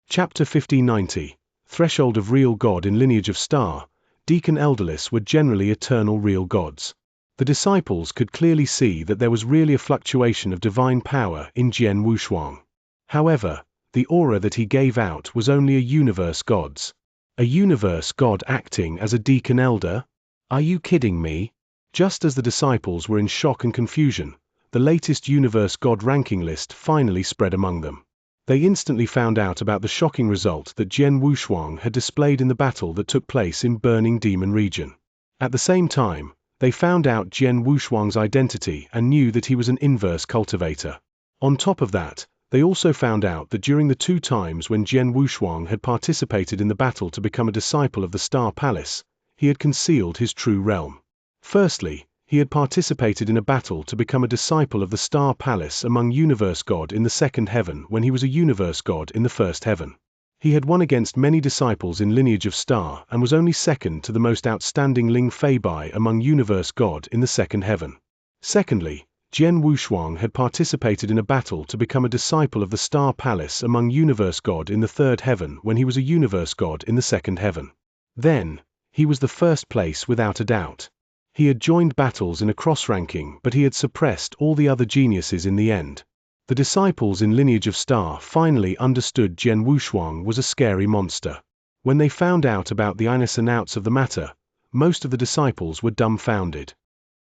Chapter 1590, Threshold of Real God in Lineage of Star. Deacon Elderless were generally eternal real gods. The disciples could clearly see that there was really a fluctuation of divine power in Jian Wushuang. However, the aura that he gave out was only a universe god's. A universe god acting as a deacon elder? Are you kidding me? Just as the disciples were in shock and confusion, the latest universe god ranking list finally spread among them. They instantly found out about the shocking result that Jian Wushuang had displayed in the battle that took place in Burning Demon region. At the same time, they found out Jian Wushuang's identity and knew that he was an inverse cultivator. On top of that, they also found out that during the 2 times when Jian Wushuang had participated in the battle to become a disciple of the Star Palace, he had concealed his true realm. Firstly, he had participated in a battle to become a disciple of the Star Palace among Universe God in the 2nd heaven when he was a Universe God in the 1st heaven. He had won against many disciples in Lineage of Star and was only second to the most outstanding Ling Fei Bai among Universe God in the 2nd heaven. Secondly, Jian Wushuang had participated in a battle to become a disciple of the Star Palace among Universe God in the 3rd heaven when he was a Universe God in the 2nd heaven. Then, he was the first place without a doubt. He had joined battles in a cross-ranking, but he had suppressed all the other geniuses in the end. The disciples in Lineage of Star finally understood Jian Wushuang was a scary monster. When they found out about the ins and outs of the matter, most of the disciples were dumbfounded.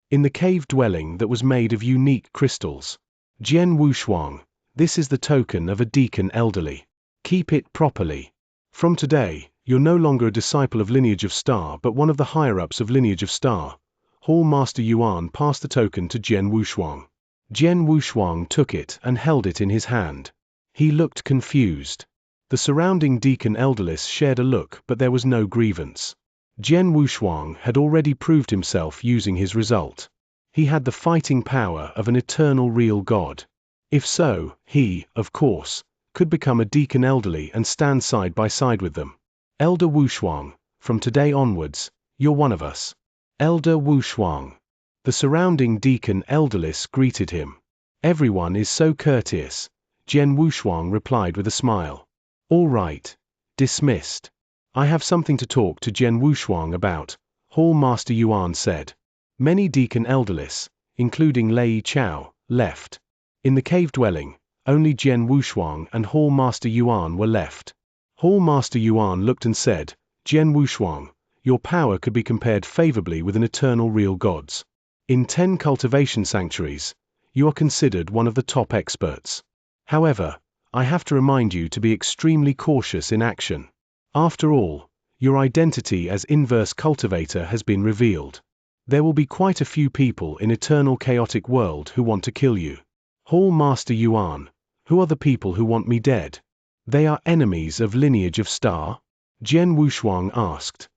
In the cave dwelling that was made of unique crystals. Jian Wushuang, this is the token of a deacon elderly. Keep it properly. From today, you're no longer a disciple of Lineage of Star but one of the higher-ups of Lineage of Star. Hall Master Yuan passed the token to Jian Wushuang. Jian Wushuang took it and held it in his hand. He looked confused. The surrounding deacon elderless shared a look, but there was no grievance. Jian Wushuang had already proved himself using his result. He had the fighting power of an eternal real god. If so, he, of course, could become a deacon elderly and stand side by side with them. Elder Wushuang, from today onwards, you're one of us. Elder Wushuang. The surrounding deacon elderless greeted him. Everyone is so courteous, Jian Wushuang replied with a smile. All right. Dismissed. I have something to talk to Jian Wushuang about, Hall Master Yuan said. Many deacon elderless, including Lei Chao, left. In the cave dwelling, only Jian Wushuang and Hall Master Yuan were left. Hall Master Yuan looked and said, Jian Wushuang, your power could be compared favorably with an eternal real god's. In 10 cultivation sanctuaries, you are considered one of the top experts. However, I have to remind you to be extremely cautious in action. After all, your identity as inverse cultivator has been revealed. There will be quite a few people in Eternal Chaotic World who want to kill you. Hall Master Yuan, who are the people who want me dead? They are enemies of Lineage of Star? Jian Wushuang asked.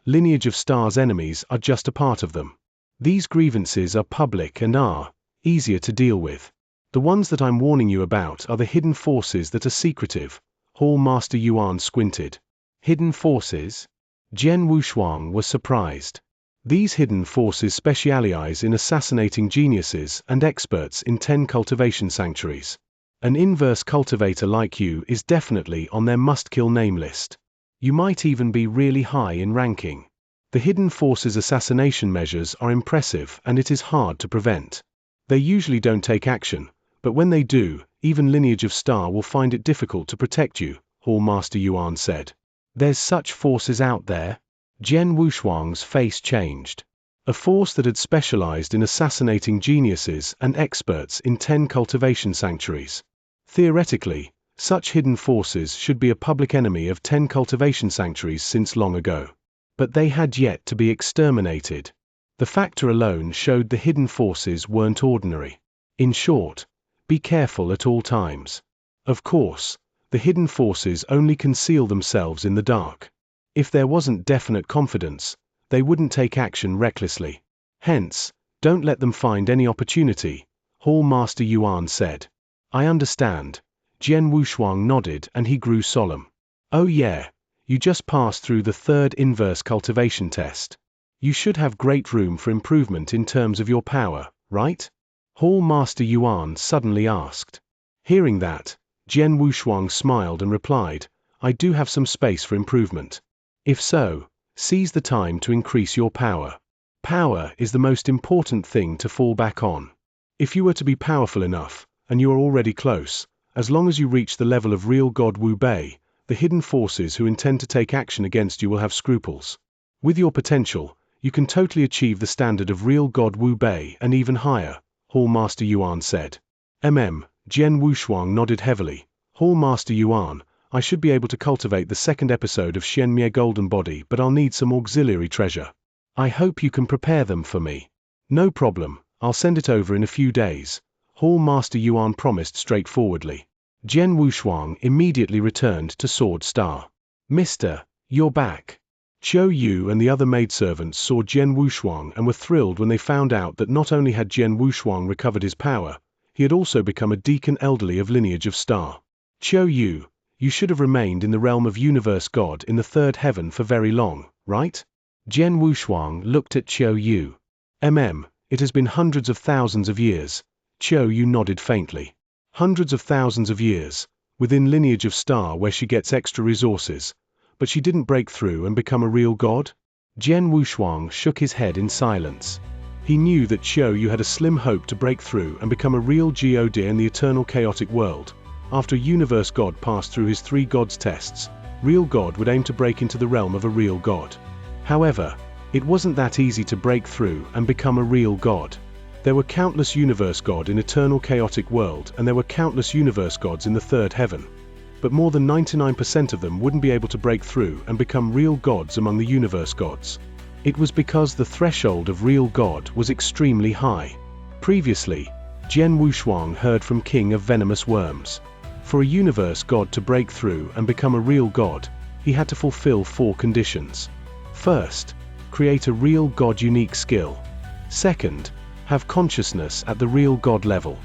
Lineage of Star's enemies are just a part of them. These grievances are public and are easier to deal with. The ones that I'm warning you about are the hidden forces that are secretive. Hall Master Yuan squinted. Hidden forces? Jian Wushuang was surprised. These hidden forces specialize in assassinating geniuses and experts in 10 cultivation sanctuaries. An inverse cultivator like you is definitely on their must-kill name list. You might even be really high in ranking. The hidden forces assassination measures are impressive and it is hard to prevent. They usually don't take action, but when they do, even Lineage of Star will find it difficult to protect you, Hall Master Yuan said. There's such forces out there? Jian Wushuang's face changed. A force that had specialized in assassinating geniuses and experts in 10 cultivation sanctuaries. Theoretically, such hidden forces should be a public enemy of 10 cultivation sanctuaries since long ago. But they had yet to be exterminated. The factor alone showed the hidden forces weren't ordinary. In short, be careful at all times. Of course, the hidden forces only conceal themselves in the dark. If there wasn't definite confidence, they wouldn't take action recklessly. Hence, don't let them find any opportunity, Hall Master Yuan said. I understand. Jian Wushuang nodded and he grew solemn. Oh yeah, you just passed through the 3rd inverse cultivation test. You should have great room for improvement in terms of your power, right? Hall Master Yuan suddenly asked. Hearing that, Jian Wushuang smiled and replied, I do have some space for improvement. If so, seize the time to increase your power. Power is the most important thing to fall back on. If you were to be powerful enough, and you are already close, as long as you reach the level of real God Wu Bei, the hidden forces who intend to take action against you will have scruples. With your potential, you can totally achieve the standard of real God Wu Bei and even higher, Hall Master Yuan said. Jian Wushuang nodded heavily. Hall Master Yuan, I should be able to cultivate the 2nd episode of Xianxia Golden Body, but I'll need some auxiliary treasure. I hope you can prepare them for me. No problem, I'll send it over in a few days, Hall Master Yuan promised straightforwardly. Jian Wushuang immediately returned to Sword Star. Mister, you're back. Qiu Yu and the other maidservants saw Jian Wushuang and were thrilled when they found out that not only had Jian Wushuang recovered his power, he had also become a deacon elderly of Lineage of Star. Qiu Yu, you should have remained in the realm of Universe God in the 3rd heaven for very long, right? Jian Wushuang looked at Qiu Yu. It has been hundreds of thousands of years. Qiu Yu nodded faintly. Hundreds of thousands of years, within Lineage of Star where she gets extra resources, but she didn't break through and become a real god? Jian Wushuang shook his head in silence. He knew that Qiu Yu had a slim hope to break through and become a real god in the eternal chaotic world. After Universe God passed through his 3 gods tests, real God would aim to break into the realm of a real god. However, it wasn't that easy to break through and become a real god. There were countless Universe God in eternal chaotic world and there were countless Universe Gods in the 3rd heaven. But more than 99% of them wouldn't be able to break through and become real gods among the Universe Gods. It was because the threshold of real God was extremely high. Previously, Jian Wushuang heard from King of Venomous Worms. For a Universe God to break through and become a real god, he had to fulfill 4 conditions. First, create a real god unique skill. Second, have consciousness at the real god level.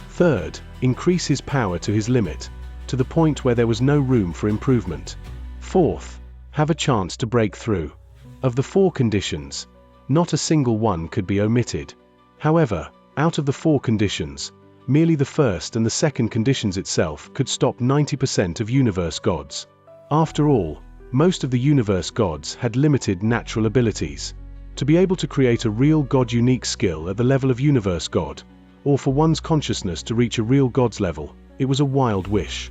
Third, increase his power to his limit, to the point where there was no room for improvement. Fourth, have a chance to break through. Of the 4 conditions, not a single one could be omitted. However, out of the 4 conditions, merely the first and the second conditions itself could stop 90% of Universe Gods. After all, most of the Universe Gods had limited natural abilities. To be able to create a real God unique skill at the level of Universe God, or for one's consciousness to reach a real God's level, it was a wild wish.